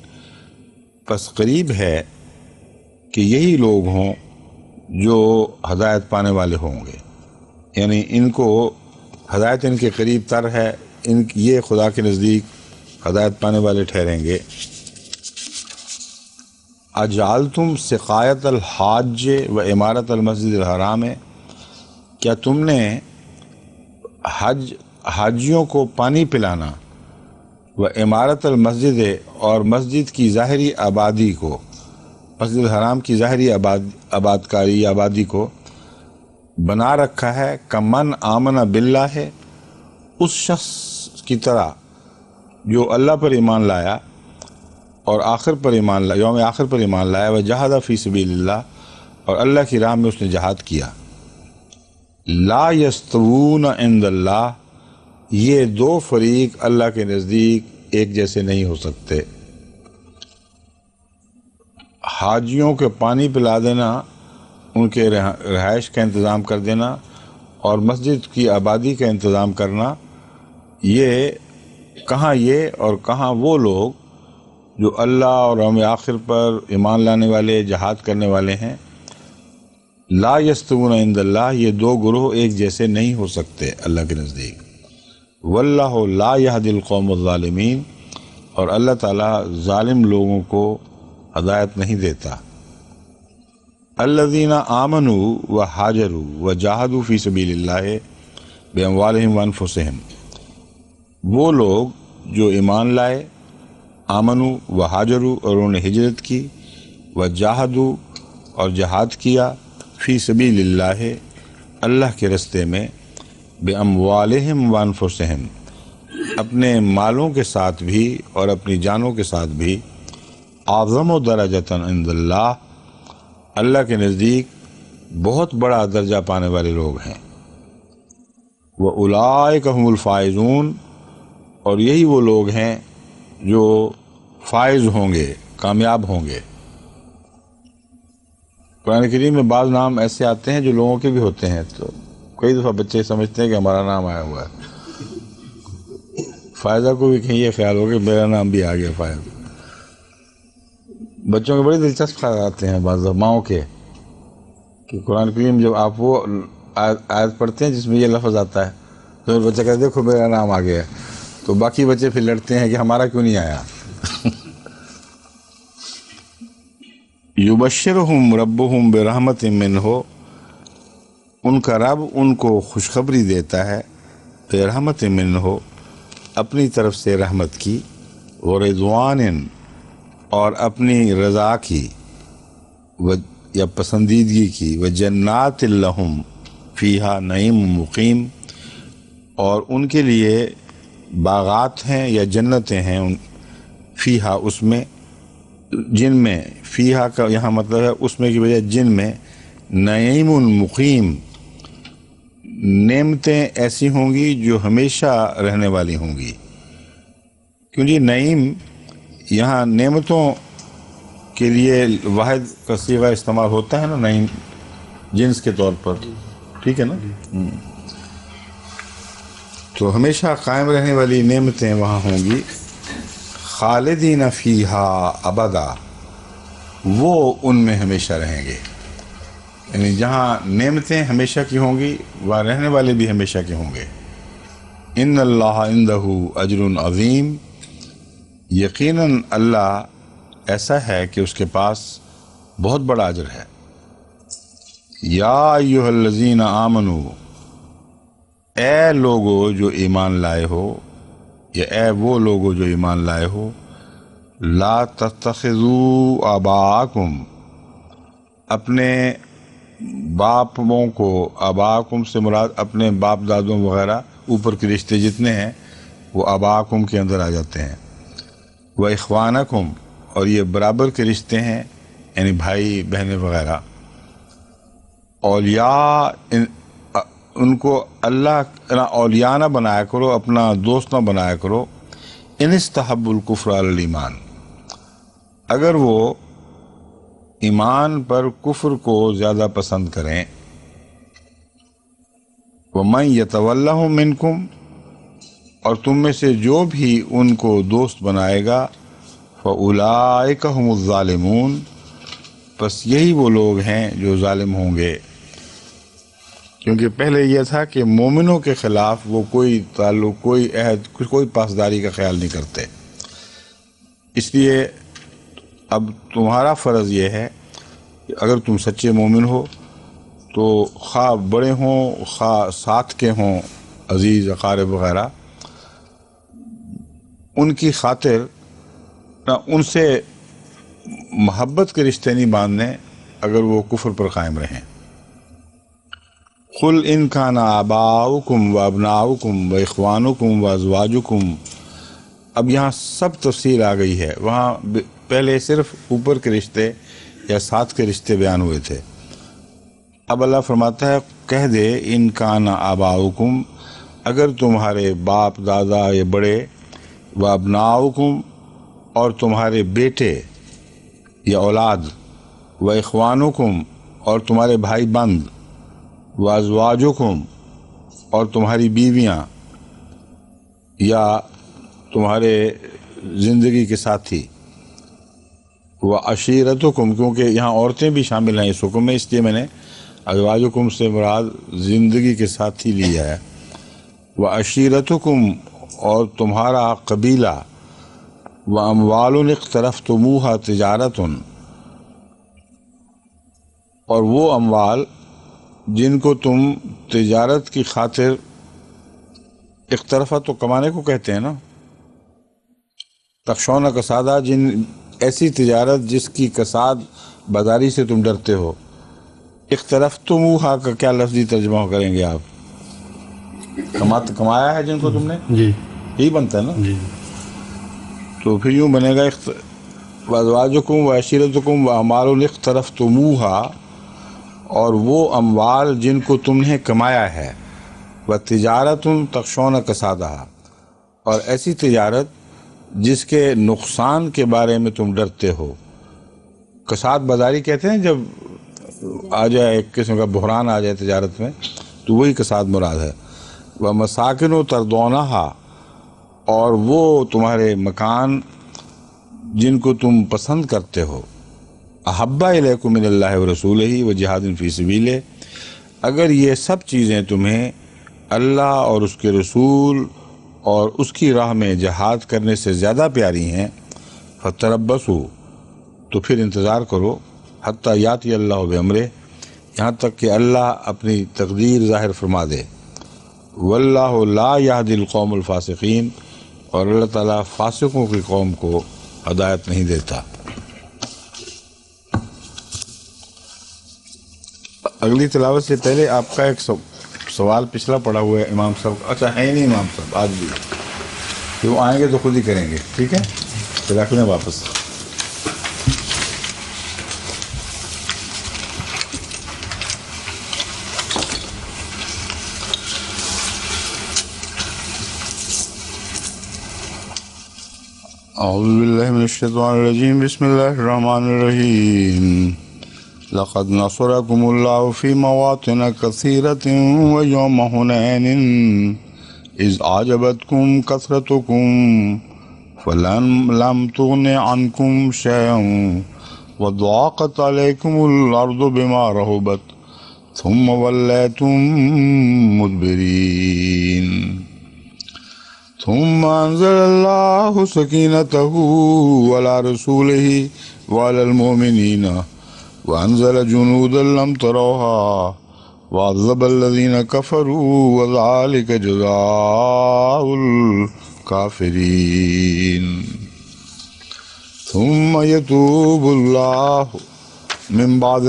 پس قریب ہے کہ یہی لوگ ہوں جو ہدایت پانے والے ہوں گے، یعنی ان کو ہدایت ان کے قریب تر ہے، یہ خدا کے نزدیک ہدایت پانے والے ٹھہریں گے۔ اجعلتم سقایت الحاج و عمارت المسجد الحرام، کیا تم نے حاجیوں کو پانی پلانا، و عمارت المسجد، اور مسجد کی ظاہری آبادی کو، مسجد الحرام کی ظاہری آبادی کو بنا رکھا ہے، کمن آمن باللہ، ہے اس شخص کی طرح جو اللہ پر ایمان لایا اور آخر پر ایمان لایا، یوم آخر پر ایمان لایا، وجاہد فی سبیل اللہ، اور اللہ کی راہ میں اس نے جہاد کیا۔ لا یستوون عند اللہ، یہ دو فریق اللہ کے نزدیک ایک جیسے نہیں ہو سکتے۔ حاجیوں کے پانی پلا دینا، ان کے رہائش کا انتظام کر دینا اور مسجد کی آبادی کا انتظام کرنا، یہ اور کہاں وہ لوگ جو اللہ اور یوم آخر پر ایمان لانے والے، جہاد کرنے والے ہیں۔ لا یستوون عند اللہ، یہ دو گروہ ایک جیسے نہیں ہو سکتے اللہ کے نزدیک۔ واللہ لا یہدی القوم الظالمین، اور اللہ تعالیٰ ظالم لوگوں کو ہدایت نہیں دیتا۔ الذین آمنوا وحاجروا وجاہدوا فی سبیل اللہ باموالہم وانفسہم، وہ لوگ جو ایمان لائے، آمنوا وحاجروا، اور انہوں نے ہجرت کی، وجاہدوا اور جہاد کیا، فی سبیل اللہ اللہ کے رستے میں، باموالہم وانفسہم اپنے مالوں کے ساتھ بھی اور اپنی جانوں کے ساتھ بھی، اعظم درجۃ عند اللہ، اللہ کے نزدیک بہت بڑا درجہ پانے والے لوگ ہیں۔ وَأُولَٰئِكَ هُمُ الْفَائِزُونَ، اور یہی وہ لوگ ہیں جو فائز ہوں گے، کامیاب ہوں گے۔ قرآن کریم میں بعض نام ایسے آتے ہیں جو لوگوں کے بھی ہوتے ہیں، تو کئی دفعہ بچے سمجھتے ہیں کہ ہمارا نام آیا ہوا ہے۔ فائزہ کو بھی کہیں یہ خیال ہو کہ میرا نام بھی آ گیا فائز۔ بچوں کے بڑے دلچسپ خیال آتے ہیں بعض ماؤں کے، کہ قرآن کریم جب آپ وہ آیت پڑھتے ہیں جس میں یہ لفظ آتا ہے تو بچہ کہتے دیکھو میرا نام آ گیا، تو باقی بچے پھر لڑتے ہیں کہ ہمارا کیوں نہیں آیا۔ یبشرہم ربہم برحمت منہ، ان کا رب ان کو خوشخبری دیتا ہے برحمت منہ، اپنی طرف سے رحمت کی، ورضوان اور اپنی رضا کی یا پسندیدگی کی، وجنات لہم فیہا نعیم مقیم، اور ان کے لیے باغات ہیں یا جنتیں ہیں فیہا اس میں، جن میں، فیہا کا یہاں مطلب ہے اس میں کی بجائے جن میں، نعیم مقیم نعمتیں ایسی ہوں گی جو ہمیشہ رہنے والی ہوں گی۔ کیوں جی نعیم یہاں نعمتوں کے لیے واحد کا صیغہ استعمال ہوتا ہے نا، نعیم جنس کے طور پر، ٹھیک ہے نا، تو ہمیشہ قائم رہنے والی نعمتیں وہاں ہوں گی۔ خالدین فیہا ابدا، وہ ان میں ہمیشہ رہیں گے، یعنی جہاں نعمتیں ہمیشہ کی ہوں گی وہاں رہنے والے بھی ہمیشہ کے ہوں گے۔ ان اللہ عندہ اجر عظیم، یقیناً اللہ ایسا ہے کہ اس کے پاس بہت بڑا اجر ہے۔ یا ایھا الذین آمنوا، اے لوگو جو ایمان لائے ہو، یا اے وہ لوگو جو ایمان لائے ہو، لا تتخذوا آباءکم، اپنے باپوں کو، آباءکم سے مراد اپنے باپ دادوں وغیرہ اوپر کے رشتے جتنے ہیں وہ آباءکم کے اندر آ جاتے ہیں، و اخوانکم، اور یہ برابر کے رشتے ہیں یعنی بھائی بہنیں وغیرہ، اولیاء ان کو اللہ اولیاء نہ بنایا کرو، اپنا دوست نہ بنایا کرو، ان استحب الکفر علی الایمان، اگر وہ ایمان پر کفر کو زیادہ پسند کریں، وَمَن يَتَوَلَّهُم مِّنكُمْ، اور تم میں سے جو بھی ان کو دوست بنائے گا، فَأُولَٰئِكَ هُمُ الظَّالِمُونَ، بس یہی وہ لوگ ہیں جو ظالم ہوں گے۔ کیونکہ پہلے یہ تھا کہ مومنوں کے خلاف وہ کوئی تعلق، کوئی عہد، کوئی پاسداری کا خیال نہیں کرتے، اس لیے اب تمہارا فرض یہ ہے کہ اگر تم سچے مومن ہو تو خواہ بڑے ہوں خواہ ساتھ کے ہوں عزیز اقارب وغیرہ، ان کی خاطر نہ ان سے محبت کے رشتے نہیں باندھنے اگر وہ کفر پر قائم رہیں۔ قل ان کان آباؤکم و ابناؤکم و اخوانکم و ازواجکم، اب یہاں سب تفصیل آ گئی ہے، وہاں پہلے صرف اوپر کے رشتے یا ساتھ کے رشتے بیان ہوئے تھے، اب اللہ فرماتا ہے کہہ دے ان کان آباؤکم، اگر تمہارے باپ دادا یا بڑے، و ابناؤکم، اور تمہارے بیٹے یا اولاد، و اخوانکم، اور تمہارے بھائی بند، و ازواجکم، اور تمہاری بیویاں یا تمہارے زندگی کے ساتھی، و عشیرتکم، کیونکہ یہاں عورتیں بھی شامل ہیں اس حکم میں، اس لیے میں نے ازواجکم سے مراد زندگی کے ساتھی لیا ہے، وعشیرتکم اور تمہارا قبیلہ، واموال اقترفتموہا تجارت اور وہ اموال جن کو تم تجارت کی خاطر، اقترفہ تو کمانے کو کہتے ہیں نا، تخشون کسادہ، ایسی تجارت جس کی کساد بازاری سے تم ڈرتے ہو۔ اقترفتموہا کا کیا لفظی ترجمہ کریں گے آپ؟ کمایا ہے جن کو تم نے، جی یہی بنتا ہے نا، جی تو پھر یوں بنے گا وازواجکم وعشیرتکم واموال اقترفتموہا، اور وہ اموال جن کو تم نے کمایا ہے، وتجارت تخشون کسادہا، اور ایسی تجارت جس کے نقصان کے بارے میں تم ڈرتے ہو۔ کساد بازاری کہتے ہیں جب آ جائے ایک قسم کا بحران آ جائے تجارت میں، تو وہی کساد مراد ہے۔ ومساکن ترضونہا، اور وہ تمہارے مکان جن کو تم پسند کرتے ہو، احب الیکم من اللہ ورسولہ وجہاد فی سبیلہ، اگر یہ سب چیزیں تمہیں اللہ اور اس کے رسول اور اس کی راہ میں جہاد کرنے سے زیادہ پیاری ہیں، فتربصوا، تو پھر انتظار کرو، حتی یاتی اللہ بامرہ، یہاں تک کہ اللہ اپنی تقدیر ظاہر فرما دے۔ واللہ لا یہدی القوم الفاسقین، اور اللہ تعالیٰ فاسقوں کی قوم کو ہدایت نہیں دیتا۔ اگلی تلاوت سے پہلے آپ کا ایک سوال پچھلا پڑا ہوا ہے امام صاحب، اچھا ہے نہیں امام صاحب آج بھی، کہ وہ آئیں گے تو خود ہی کریں گے، ٹھیک ہے، پھر رکھ لیں واپس۔ اعوذ باللہ من الشیطان الرجیم، بسم اللہ الرحمن الرحیم۔ لقد نصرکم اللہ فی مواطن کثیرۃ ویوم حنین اذ اعجبتکم کثرتکم فلم تغن عنکم شیئا وضاقت علیکم الارض بما رحبت ثم ولیتم مدبرین۔ ثم انزل اللہ سکینتہ علی رسولہ وعلی المؤمنین وانزل جنودا لم تروها وعذب الذین کفروا وذلک جزاء الکافرین۔ ثم یتوب اللہ من بعد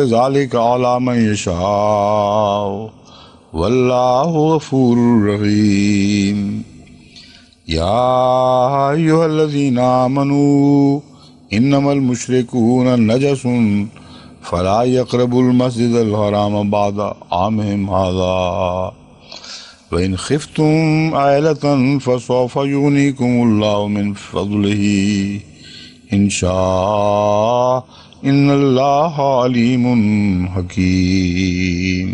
ذلک علی من یشاء واللہ غفور رحیم۔ یا ایھا الذین آمنوا انما المشرکون نجس فلا یقربوا المسجد الحرام بعد عامهم ھذا وإن خفتم عائلة فسوف یغنیکم اللہ من فضلہ ان شاء ان اللہ علیم حکیم۔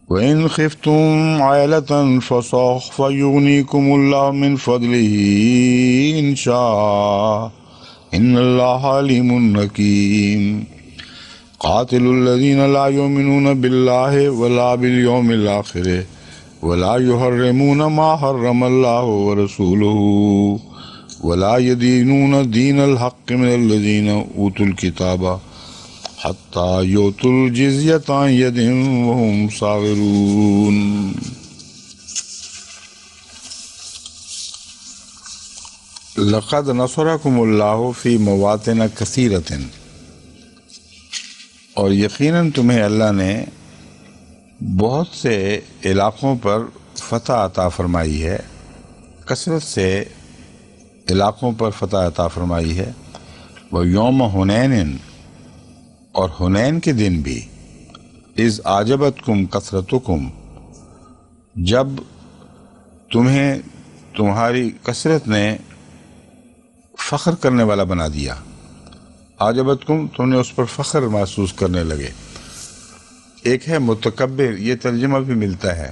وَإِنْ خِفْتُمْ عَائِلَةً فَسَوْفَ يُغْنِيكُمُ اللَّهُ مِنْ فَضْلِهِ إِنْ شَاءَ إِنَّ اللَّهَ عَلِيمٌ حَكِيمٌ۔ قَاتِلُوا الَّذِينَ لَا يُؤْمِنُونَ بِاللَّهِ وَلَا بِالْيَوْمِ الْآخِرِ وَلَا يُحَرِّمُونَ مَا حَرَّمَ اللَّهُ وَرَسُولُهُ وَلَا يَدِينُونَ دِينَ الْحَقِّ مِنَ الَّذِينَ أُوتُوا الْكِتَابَ حتی یؤتوا الجزیۃ عن ید وہم صاغرون۔ لقد نصرکم اللہ فی مواطن کثیرۃ، اور یقیناً تمہیں اللہ نے بہت سے علاقوں پر فتح عطا فرمائی ہے، کثرت سے علاقوں پر فتح عطا فرمائی ہے۔ ویوم حنین، اور حنین کے دن بھی، اذ اعجبتکم کثرتکم، جب تمہیں تمہاری کثرت نے فخر کرنے والا بنا دیا۔ اعجبتکم، تم نے اس پر فخر محسوس کرنے لگے۔ ایک ہے متکبر، یہ ترجمہ بھی ملتا ہے،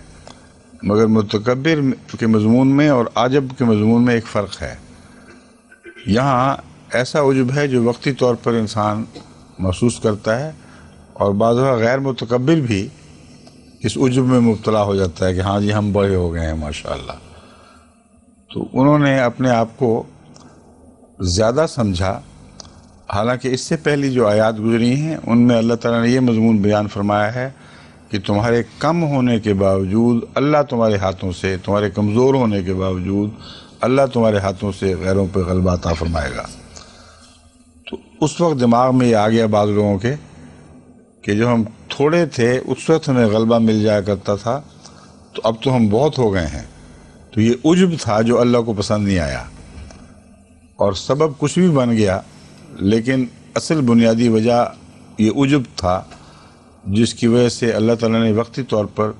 مگر متکبر کے مضمون میں اور عجب کے مضمون میں ایک فرق ہے۔ یہاں ایسا عجب ہے جو وقتی طور پر انسان محسوس کرتا ہے، اور بعض دفعہ غیر متکبر بھی اس عجب میں مبتلا ہو جاتا ہے کہ ہاں جی ہم بڑے ہو گئے ہیں ماشاءاللہ۔ تو انہوں نے اپنے آپ کو زیادہ سمجھا، حالانکہ اس سے پہلی جو آیات گزری ہیں ان میں اللہ تعالیٰ نے یہ مضمون بیان فرمایا ہے کہ تمہارے کم ہونے کے باوجود اللہ تمہارے ہاتھوں سے، تمہارے کمزور ہونے کے باوجود اللہ تمہارے ہاتھوں سے غیروں پہ غلبہ عطا فرمائے گا۔ تو اس وقت دماغ میں یہ آ گیا بعض لوگوں کے کہ جو ہم تھوڑے تھے اس وقت ہمیں غلبہ مل جایا کرتا تھا، تو اب تو ہم بہت ہو گئے ہیں۔ تو یہ عجب تھا جو اللہ کو پسند نہیں آیا، اور سبب کچھ بھی بن گیا، لیکن اصل بنیادی وجہ یہ عجب تھا جس کی وجہ سے اللہ تعالیٰ نے وقتی طور پر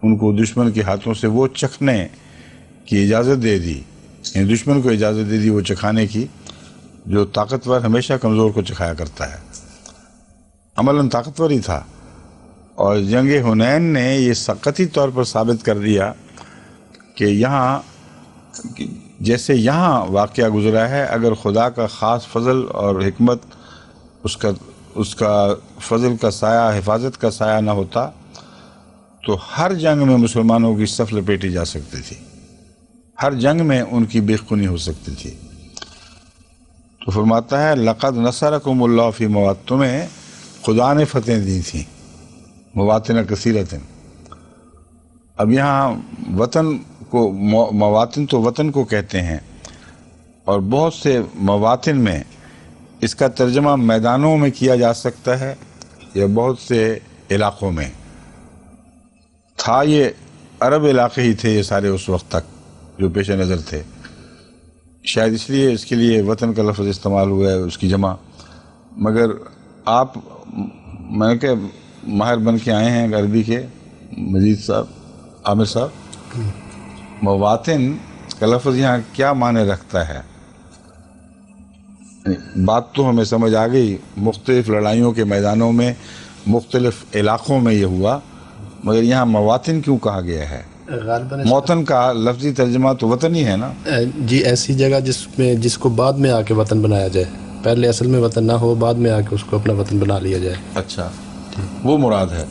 ان کو دشمن کے ہاتھوں سے وہ چکھنے کی اجازت دے دی، یعنی دشمن کو اجازت دے دی وہ چکھانے کی جو طاقتور ہمیشہ کمزور کو چکھایا کرتا ہے۔ عملاً طاقتور ہی تھا، اور جنگ حنین نے یہ قطعی طور پر ثابت کر دیا کہ یہاں جیسے یہاں واقعہ گزرا ہے، اگر خدا کا خاص فضل اور حکمت، اس کا فضل کا سایہ، حفاظت کا سایہ نہ ہوتا تو ہر جنگ میں مسلمانوں کی صف لپیٹی جا سکتی تھی، ہر جنگ میں ان کی بے خونی ہو سکتی تھی۔ تو فرماتا ہے لقد نصرکم اللہ فی مواطن، تمہیں خدا نے فتح دی تھیں مواطن کثیرۃ۔ اب یہاں وطن کو، مواطن تو وطن کو کہتے ہیں، اور بہت سے مواطن میں اس کا ترجمہ میدانوں میں کیا جا سکتا ہے یا بہت سے علاقوں میں۔ تھا یہ عرب علاقے ہی تھے یہ سارے اس وقت تک جو پیش نظر تھے، شاید اس لیے اس کے لیے وطن کا لفظ استعمال ہوا ہے اس کی جمع۔ مگر آپ، میں کہ ماہر بن کے آئے ہیں عربی کے، مجید صاحب، عامر صاحب، مواطن کا لفظ یہاں کیا معنی رکھتا ہے؟ بات تو ہمیں سمجھ آ گئی، مختلف لڑائیوں کے میدانوں میں، مختلف علاقوں میں یہ ہوا، مگر یہاں مواطن کیوں کہا گیا ہے؟ غالباً موطن کا لفظی ترجمہ تو وطن ہی ہے نا؟ جی ایسی جگہ جس کو بعد میں آ کے وطن بنایا جائے، پہلے اصل میں وطن نہ ہو، بعد میں آ کے اس کو اپنا وطن بنا لیا جائے۔ اچھا، وہ مراد ہے؟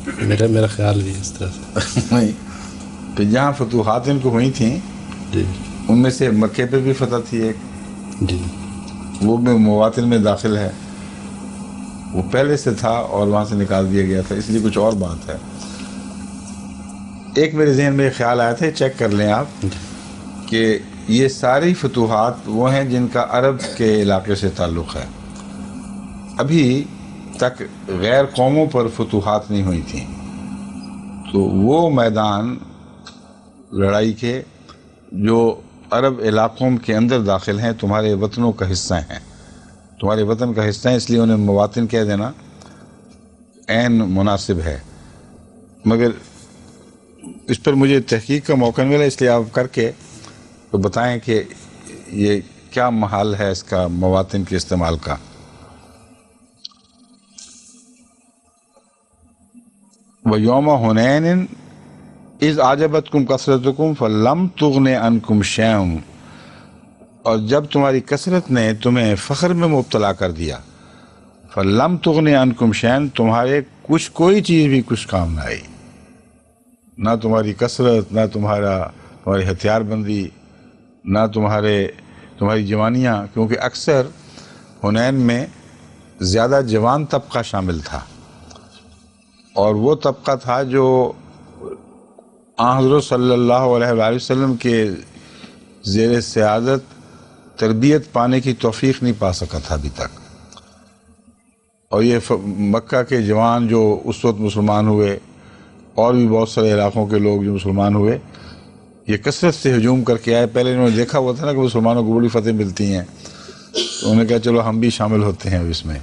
میرا خیال بھی اس طرح سے۔ نہیں، پھر جہاں فتوحات ان کو ہوئی تھیں جی ان میں سے مکے پہ بھی فتح تھی ایک، جی وہ بھی مواطن میں داخل ہے، وہ پہلے سے تھا اور وہاں سے نکال دیا گیا تھا، اس لیے کچھ اور بات ہے۔ ایک میرے ذہن میں ایک خیال آیا تھا، چیک کر لیں آپ، کہ یہ ساری فتوحات وہ ہیں جن کا عرب کے علاقے سے تعلق ہے، ابھی تک غیر قوموں پر فتوحات نہیں ہوئی تھیں۔ تو وہ میدان لڑائی کے جو عرب علاقوں کے اندر داخل ہیں تمہارے وطنوں کا حصہ ہیں، تمہارے وطن کا حصہ ہیں، اس لیے انہیں مواطن کہہ دینا عین مناسب ہے۔ مگر اس پر مجھے تحقیق کا موقع ملا، اس لیے آپ کر کے تو بتائیں کہ یہ کیا محال ہے اس کا مواطن کے استعمال کا۔ وَيَوْمَ حُنَيْنٍ اِذْ أَعْجَبَتْكُمْ كَثْرَتُكُمْ فَلَمْ تُغْنِ عَنْكُمْ شَيْئًا، اور جب تمہاری کثرت نے تمہیں فخر میں مبتلا کر دیا، فَلَمْ تُغْنِ عَنْكُمْ شَيْئًا، تمہارے کوئی چیز بھی کچھ کام نہ آئی، نہ تمہاری کثرت، نہ تمہاری ہتھیار بندی، نہ تمہاری جوانیاں، کیونکہ اکثر حنین میں زیادہ جوان طبقہ شامل تھا، اور وہ طبقہ تھا جو حضرت صلی اللہ علیہ وآلہ وسلم کے زیر سیادت تربیت پانے کی توفیق نہیں پا سکا تھا ابھی تک۔ اور یہ مکہ کے جوان جو اس وقت مسلمان ہوئے، اور بھی بہت سارے علاقوں کے لوگ جو مسلمان ہوئے، یہ کثرت سے ہجوم کر کے آئے۔ پہلے انہوں نے دیکھا ہوا تھا نا کہ مسلمانوں کو بڑی فتح ملتی ہیں، تو انہوں نے کہا چلو ہم بھی شامل ہوتے ہیں اس میں،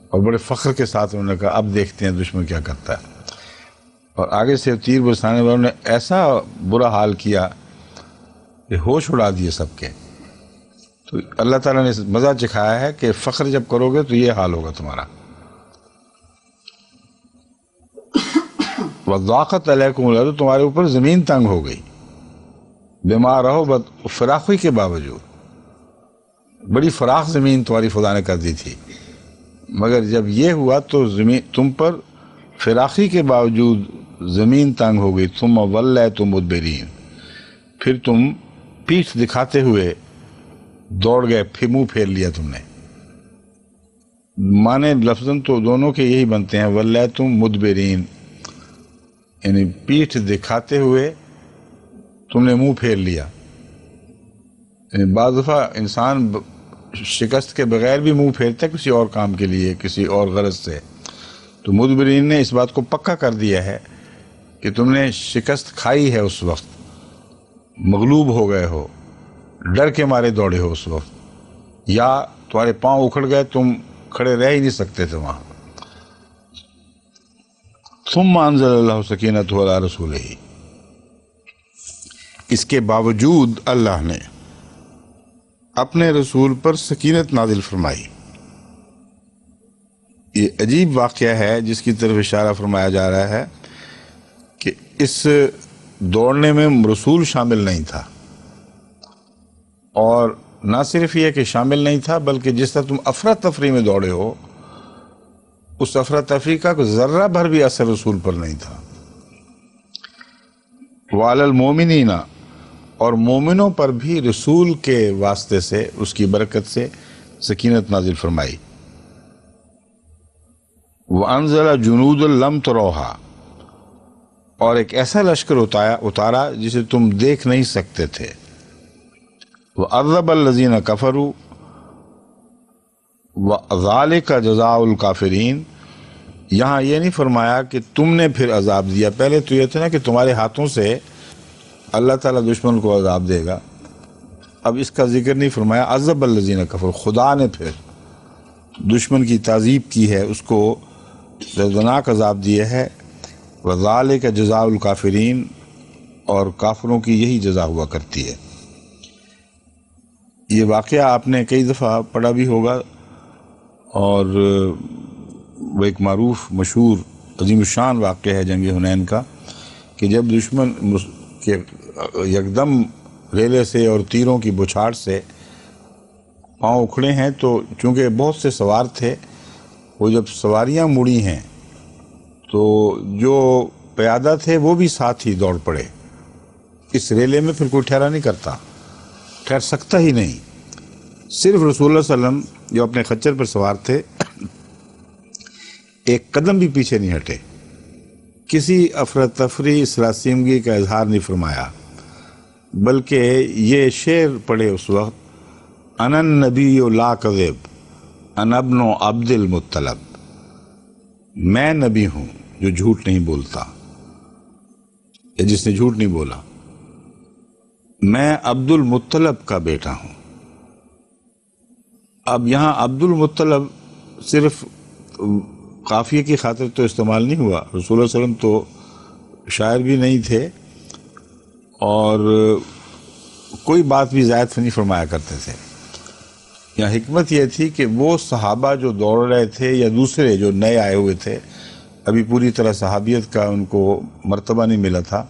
اور بڑے فخر کے ساتھ انہوں نے کہا اب دیکھتے ہیں دشمن کیا کرتا ہے۔ اور آگے سے تیر برسانے والوں نے ایسا برا حال کیا کہ ہوش اڑا دیے سب کے۔ تو اللہ تعالیٰ نے مزہ چکھایا ہے کہ فخر جب کرو گے تو یہ حال ہوگا تمہارا۔ وَضَاقَتْ عَلَيْكُمُ الْأَرْضُ، تمہارے اوپر زمین تنگ ہو گئی، بِمَا رَحُبَتْ، فراخی کے باوجود، بڑی فراخ زمین تمہاری خدا نے کر دی تھی، مگر جب یہ ہوا تو زمین تم پر فراخی کے باوجود زمین تنگ ہو گئی، ثم ولیتم مدبرین، پھر تم پیٹھ دکھاتے ہوئے دوڑ گئے، پھر منہ پھیر لیا تم نے۔ معنی لفظاً تو دونوں کے یہی بنتے ہیں، ولیتم مدبرین، یعنی پیٹھ دکھاتے ہوئے تم نے منہ پھیر لیا۔ یعنی بعض دفعہ انسان شکست کے بغیر بھی منہ پھیرتا ہے کسی اور کام کے لیے، کسی اور غرض سے، تو مدبرین نے اس بات کو پکا کر دیا ہے کہ تم نے شکست کھائی ہے، اس وقت مغلوب ہو گئے ہو، ڈر کے مارے دوڑے ہو اس وقت، یا تمہارے پاؤں اکھڑ گئے، تم کھڑے رہ ہی نہیں سکتے تھے وہاں۔ ثم انزل اللہ سکینتہ علی رسولہ، اس کے باوجود اللہ نے اپنے رسول پر سکینت نازل فرمائی۔ یہ عجیب واقعہ ہے جس کی طرف اشارہ فرمایا جا رہا ہے کہ اس دوڑنے میں رسول شامل نہیں تھا، اور نہ صرف یہ کہ شامل نہیں تھا بلکہ جس طرح تم افراتفری میں دوڑے ہو، اس افراتفری کا کوئی ذرہ بھر بھی اثر رسول پر نہیں تھا۔ وعلی المومنین، اور مومنوں پر بھی رسول کے واسطے سے، اس کی برکت سے سکینت نازل فرمائی۔ وَأَنزَلَ جُنُودًا لَمْ تَرَوْهَا، اور ایک ایسا لشکر اتارا جسے تم دیکھ نہیں سکتے تھے۔ وَعَذَّبَ الَّذِينَ كَفَرُوا وَذَلِكَ جَزَاءُ الْكَافِرِينَ، یہاں یہ نہیں فرمایا کہ تم نے پھر عذاب دیا، پہلے تو یہ تھا نا کہ تمہارے ہاتھوں سے اللہ تعالیٰ دشمن کو عذاب دے گا، اب اس کا ذکر نہیں فرمایا۔ عذب الذین کفروا، خدا نے پھر دشمن کی تعذیب کی ہے، اس کو دردناک عذاب دیا ہے۔ وذالک جزاء الکافرین، اور کافروں کی یہی جزا ہوا کرتی ہے۔ یہ واقعہ آپ نے کئی دفعہ پڑھا بھی ہوگا، اور وہ ایک معروف مشہور عظیم الشان واقعہ ہے جنگ حنین کا، کہ جب دشمن کے یکدم ریلے سے اور تیروں کی بچھاڑ سے پاؤں اکھڑے ہیں، تو چونکہ بہت سے سوار تھے، وہ جب سواریاں مڑی ہیں تو جو پیادہ تھے وہ بھی ساتھ ہی دوڑ پڑے۔ اس ریلے میں پھر کوئی ٹھہرا نہیں کرتا، ٹھہر سکتا ہی نہیں، صرف رسول اللہ صلی اللہ علیہ وسلم جو اپنے خچر پر سوار تھے ایک قدم بھی پیچھے نہیں ہٹے، کسی افراتفری سراسیمگی کا اظہار نہیں فرمایا، بلکہ یہ شعر پڑھے اس وقت، انا النبی لا کذب انا ابن عبد المطلب، میں نبی ہوں جو جھوٹ نہیں بولتا، یا جس نے جھوٹ نہیں بولا، میں عبد المطلب کا بیٹا ہوں۔ اب یہاں عبد المطلب صرف قافیے کی خاطر تو استعمال نہیں ہوا، رسول اللہ صلی اللہ علیہ وسلم تو شاعر بھی نہیں تھے، اور کوئی بات بھی زائد نہیں فرمایا کرتے تھے۔ یہاں حکمت یہ تھی کہ وہ صحابہ جو دوڑ رہے تھے یا دوسرے جو نئے آئے ہوئے تھے، ابھی پوری طرح صحابیت کا ان کو مرتبہ نہیں ملا تھا،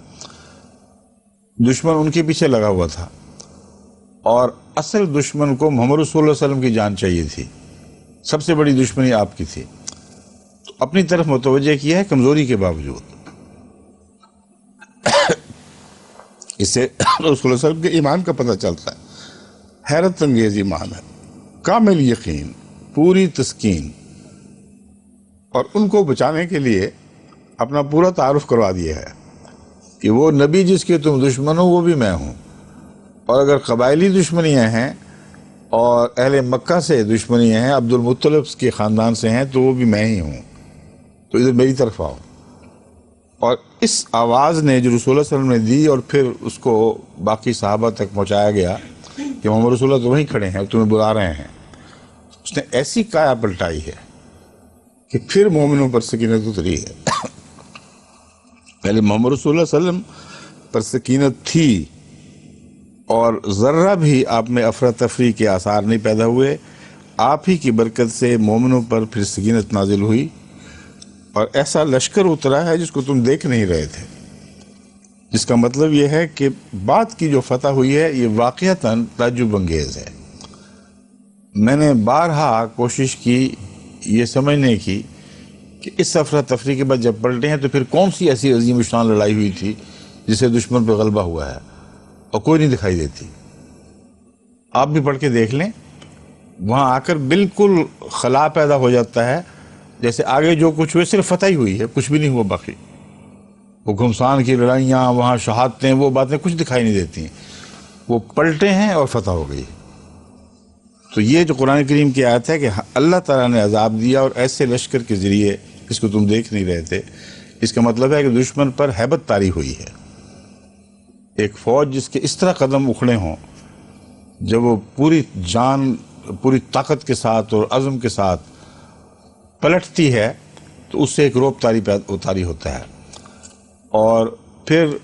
دشمن ان کے پیچھے لگا ہوا تھا، اور اصل دشمن کو محمد رسول اللہ علیہ وسلم کی جان چاہیے تھی، سب سے بڑی دشمنی آپ کی تھی، تو اپنی طرف متوجہ کیا ہے کمزوری کے باوجود۔ اس سے رسول اللہ صلی اللہ علیہ وسلم کے ایمان کا پتہ چلتا ہے، حیرت انگیز ایمان ہے، کامل یقین، پوری تسکین، اور ان کو بچانے کے لیے اپنا پورا تعارف کروا دیا ہے کہ وہ نبی جس کے تم دشمن ہو وہ بھی میں ہوں، اور اگر قبائلی دشمنیاں ہیں اور اہل مکہ سے دشمنیاں ہیں، عبد المطلب کے خاندان سے ہیں، تو وہ بھی میں ہی ہوں، تو ادھر میری طرف آؤ۔ اور اس آواز نے جو رسول اللہ صلی اللہ علیہ وسلم نے دی، اور پھر اس کو باقی صحابہ تک پہنچایا گیا کہ محمد رسول اللہ تو وہیں کھڑے ہیں اور تمہیں بلا رہے ہیں، اس نے ایسی کایا پلٹائی ہے کہ پھر مومنوں پر سکینت اتری ہے۔ پہلے محمد رسول اللہ صلی اللہ علیہ وسلم پر سکینت تھی، اور ذرہ بھی آپ میں افراتفری کے آثار نہیں پیدا ہوئے، آپ ہی کی برکت سے مومنوں پر پھر سکینت نازل ہوئی، اور ایسا لشکر اترا ہے جس کو تم دیکھ نہیں رہے تھے، جس کا مطلب یہ ہے کہ بعد کی جو فتح ہوئی ہے یہ واقعتاً تعجب انگیز ہے۔ میں نے بارہا کوشش کی یہ سمجھنے کی کہ اس افراتفری کے بعد جب پلٹے ہیں تو پھر کون سی ایسی عظیم الشان لڑائی ہوئی تھی جسے دشمن پہ غلبہ ہوا ہے، اور کوئی نہیں دکھائی دیتی۔ آپ بھی پڑھ کے دیکھ لیں، وہاں آ کر بالکل خلا پیدا ہو جاتا ہے، جیسے آگے جو کچھ ہوئے صرف فتح ہی ہوئی ہے، کچھ بھی نہیں ہوا باقی۔ وہ گھمسان کی لڑائیاں، وہاں شہادتیں، وہ باتیں کچھ دکھائی نہیں دیتی، وہ پلٹے ہیں اور فتح ہو گئی۔ تو یہ جو قرآن کریم کی آیت ہے کہ اللہ تعالیٰ نے عذاب دیا اور ایسے لشکر کے ذریعے جس کو تم دیکھ نہیں رہے تھے، اس کا مطلب ہے کہ دشمن پر ہیبت طاری ہوئی ہے۔ ایک فوج جس کے اس طرح قدم اکھڑے ہوں، جب وہ پوری جان، پوری طاقت کے ساتھ اور عزم کے ساتھ پلٹتی ہے تو اس سے ایک روب طاری ہوتا ہے، اور پھر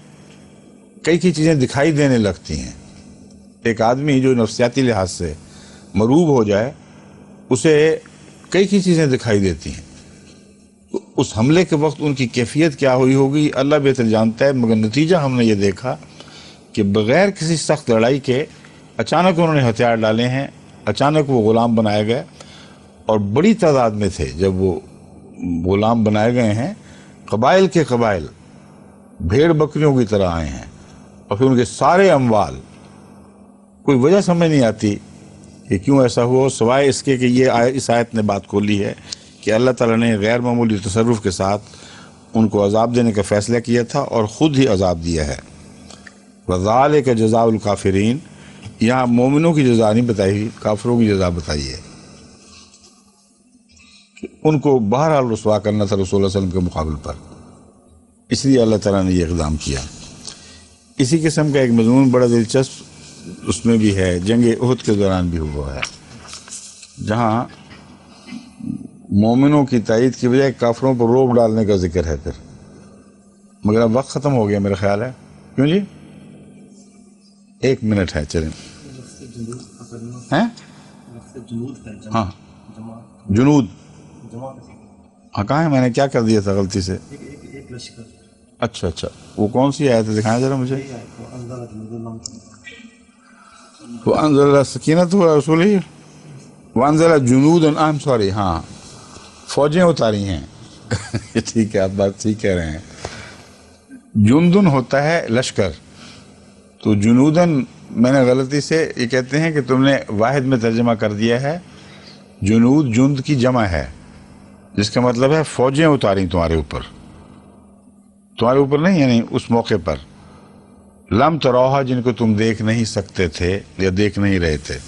کئی چیزیں دکھائی دینے لگتی ہیں۔ ایک آدمی جو نفسیاتی لحاظ سے مروب ہو جائے، اسے کئی چیزیں دکھائی دیتی ہیں۔ اس حملے کے وقت ان کی کیفیت کیا ہوئی ہوگی اللہ بہتر جانتا ہے، مگر نتیجہ ہم نے یہ دیکھا کہ بغیر کسی سخت لڑائی کے اچانک انہوں نے ہتھیار ڈالے ہیں، اچانک وہ غلام بنائے گئے، اور بڑی تعداد میں تھے۔ جب وہ غلام بنائے گئے ہیں، قبائل کے قبائل بھیڑ بکریوں کی طرح آئے ہیں، اور پھر ان کے سارے اموال، کوئی وجہ سمجھ نہیں آتی کہ کیوں ایسا ہوا، سوائے اس کے کہ یہ اس آیت نے بات کھولی ہے کہ اللہ تعالیٰ نے غیر معمولی تصرف کے ساتھ ان کو عذاب دینے کا فیصلہ کیا تھا اور خود ہی عذاب دیا ہے۔ وَذَلِكَ جَزَاءُ الْكَافِرِينَ، یہاں مومنوں کی جزا نہیں بتائی، کافروں کی جزا بتائی ہے کہ ان کو بہرحال رسوا کرنا تھا رسول اللہ علیہ وسلم کے مقابل پر، اس لیے اللہ تعالیٰ نے یہ اقدام کیا۔ اسی قسم کا ایک مضمون بڑا دلچسپ اس میں بھی ہے، جنگ احد کے دوران بھی ہوا ہے، جہاں مومنوں کی تائید کی بجائے کافروں پر روب ڈالنے کا ذکر ہے پھر۔ مگر اب وقت ختم ہو گیا میرا خیال ہے، کیوں جی؟ 1 منٹ ہے، چلیں۔ ہاں جنود، ہاں کہاں ہے؟ میں نے کیا کر دیا تھا غلطی سے؟ اچھا اچھا، وہ کون سی آیت ہے؟ دکھائیں ذرا مجھے۔ وَأَنزَلَ السَّكِينَةَ عَلَىٰ رَسُولِهِ وَأَنزَلَ جُنُودًا، سوری، ہاں فوجیں اتاری ہیں۔ ٹھیک ہے، آپ بات ٹھیک کہہ رہے ہیں۔ جندن ہوتا ہے لشکر، تو جنودن میں نے غلطی سے یہ کہتے ہیں کہ تم نے واحد میں ترجمہ کر دیا ہے، جنود جند کی جمع ہے، جس کا مطلب ہے فوجیں اتاری تمہارے اوپر نہیں، یعنی اس موقع پر لم تروہا، جن کو تم دیکھ نہیں سکتے تھے یا دیکھ نہیں رہے تھے۔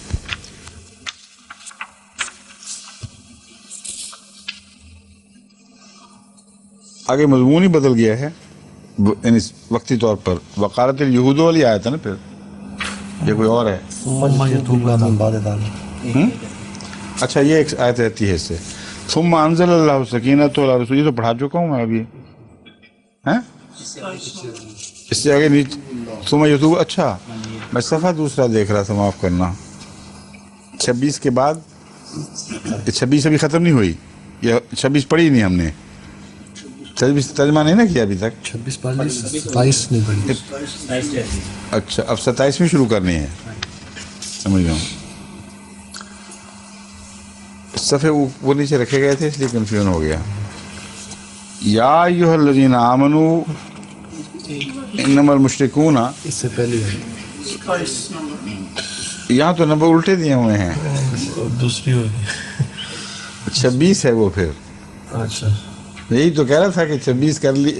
آگے مضمون ہی بدل گیا ہے یعنی وقتی طور پر۔ وقالت الیہود والی آیت ہے نا، پھر یہ کوئی اور ہے؟ اچھا، یہ ایک آیت رہتی ہے اس سے، ثم انزل اللہ سکینۃ علی رسولہ، یہ تو پڑھا چکا ہوں میں ابھی، اس سے آگے نیچے ثم یتوب۔ اچھا، میں صفحہ دوسرا دیکھ رہا تھا، معاف کرنا۔ 26 کے بعد 26 ابھی ختم نہیں ہوئی، یہ 26 پڑھی نہیں ہم نے، 26 ترجمہ نہیں نا کیا ابھی تک۔ 26 پڑھ لی، 27 نہیں پڑھی۔ اچھا، اب 27ویں شروع کرنی ہے، سمجھ گیا ہوں۔ صفحے وہ نیچے رکھے گئے تھے اس لیے کنفیوژن ہو گیا۔ یا ایھا الذین آمنوا انما المشرکون، اس سے پہلے یہاں تو نمبر الٹے دیے ہوئے ہیں، دوسری ہوگی 26 ہے وہ پھر۔ اچھا، یہی تو کہہ رہا تھا کہ 26 کر لی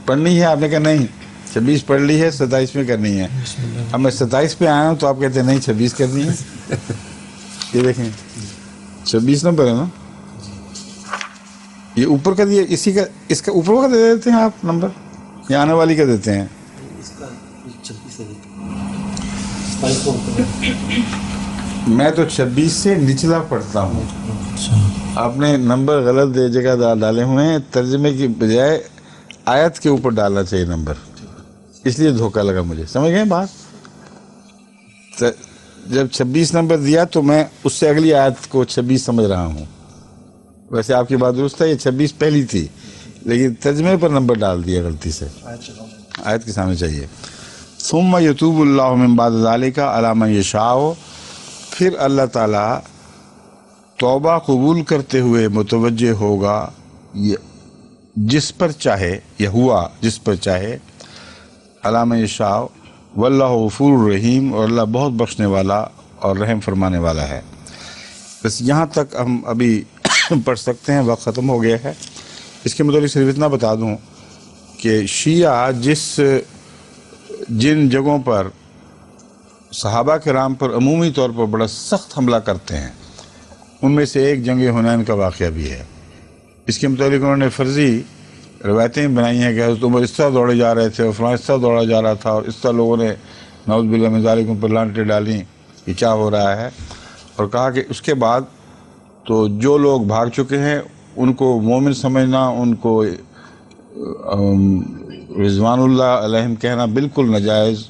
پڑھنی ہے، آپ نے کہا نہیں 26 پڑھ لی ہے، 27 میں کرنی ہے۔ اب میں 27 پہ آیا ہوں تو آپ کہتے ہیں نہیں 26 کرنی ہے۔ یہ دیکھیں 26 نمبر ہے نا، یہ اوپر کا دیا، اسی کا، اس کا اوپر کا دے دیتے ہیں آپ نمبر، یا آنے والی کا دیتے ہیں؟ میں تو 26 سے نچلا پڑھتا ہوں، آپ نے نمبر غلط جگہ ڈالے ہوئے ہیں، ترجمے کی بجائے آیت کے اوپر ڈالنا چاہیے نمبر، اس لیے دھوکہ لگا مجھے، سمجھ گئے بات؟ جب 26 نمبر دیا تو میں اس سے اگلی آیت کو 26 سمجھ رہا ہوں۔ ویسے آپ کی بات درست ہے، یہ 26 پہلی تھی، لیکن ترجمے پر نمبر ڈال دیا غلطی سے، آیت کے سامنے چاہیے۔ ثم یتوب اللہ من بعد ذلک علی من یشاء، پھر اللہ تعالیٰ توبہ قبول کرتے ہوئے متوجہ ہوگا جس پر چاہے، یا ہوا جس پر چاہے، علامہ یشاء، واللہ غفور الرحیم، اور اللہ بہت بخشنے والا اور رحم فرمانے والا ہے۔ بس یہاں تک ہم ابھی پڑھ سکتے ہیں، وقت ختم ہو گیا ہے۔ اس کے متعلق صرف اتنا بتا دوں کہ شیعہ جن جگہوں پر صحابہ کرام پر عمومی طور پر بڑا سخت حملہ کرتے ہیں، ان میں سے ایک جنگ حنین کا واقعہ بھی ہے۔ اس کے متعلق انہوں نے فرضی روایتیں بنائی ہیں کہ حضرت عمر اس طرح دوڑے جا رہے تھے اور فلاں اس طرح دوڑا جا رہا تھا، اور اس طرح لوگوں نے نعوذ باللہ من ذالک ان پر لعنتیں ڈالیں کہ کیا ہو رہا ہے، اور کہا کہ اس کے بعد تو جو لوگ بھاگ چکے ہیں ان کو مومن سمجھنا، ان کو رضوان اللہ علیہم کہنا بالکل ناجائز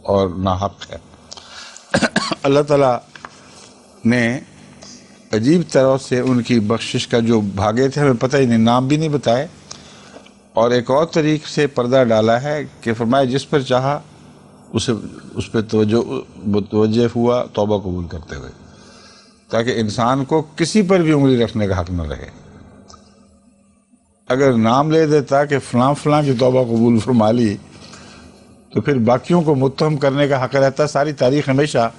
اور ناحق ہے۔ اللہ تعالیٰ نے عجیب طرح سے ان کی بخشش کا، جو بھاگے تھے ہمیں پتہ ہی نہیں، نام بھی نہیں بتائے، اور ایک اور طریق سے پردہ ڈالا ہے کہ فرمایا جس پر چاہا اس پہ توجہ ہوا توبہ قبول کرتے ہوئے، تاکہ انسان کو کسی پر بھی انگلی رکھنے کا حق نہ رہے۔ اگر نام لے دیتا کہ فلاں فلاں کی توبہ قبول فرما لی تو پھر باقیوں کو متہم کرنے کا حق رہتا، ساری تاریخ ہمیشہ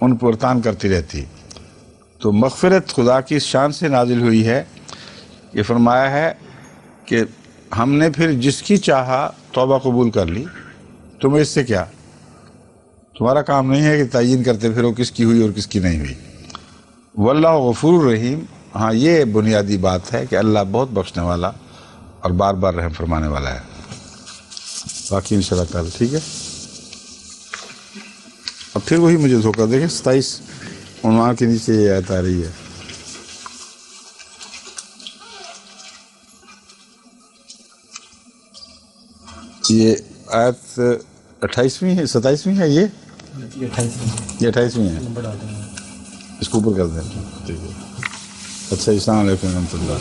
ان پر تان کرتی رہتی۔ تو مغفرت خدا کی شان سے نازل ہوئی ہے، یہ فرمایا ہے کہ ہم نے پھر جس کی چاہا توبہ قبول کر لی، تمہیں اس سے کیا؟ تمہارا کام نہیں ہے کہ تعین کرتے پھرو کس کی ہوئی اور کس کی نہیں ہوئی۔ واللہ غفور الرحیم، ہاں یہ بنیادی بات ہے کہ اللہ بہت بخشنے والا اور بار بار رحم فرمانے والا ہے۔ باقی انشاءاللہ کل ٹھیک ہے۔ اب پھر وہی مجھے دھوکہ دیکھیں، 27 عنوان کے نیچے یہ آیت آ رہی ہے۔ یہ آیت 28ویں ہے، 27ویں ہے، یہ 28ویں ہے، اس کو اوپر کر دیں۔ ٹھیک ہے، اچھا، السلام علیکم ورحمۃ اللہ۔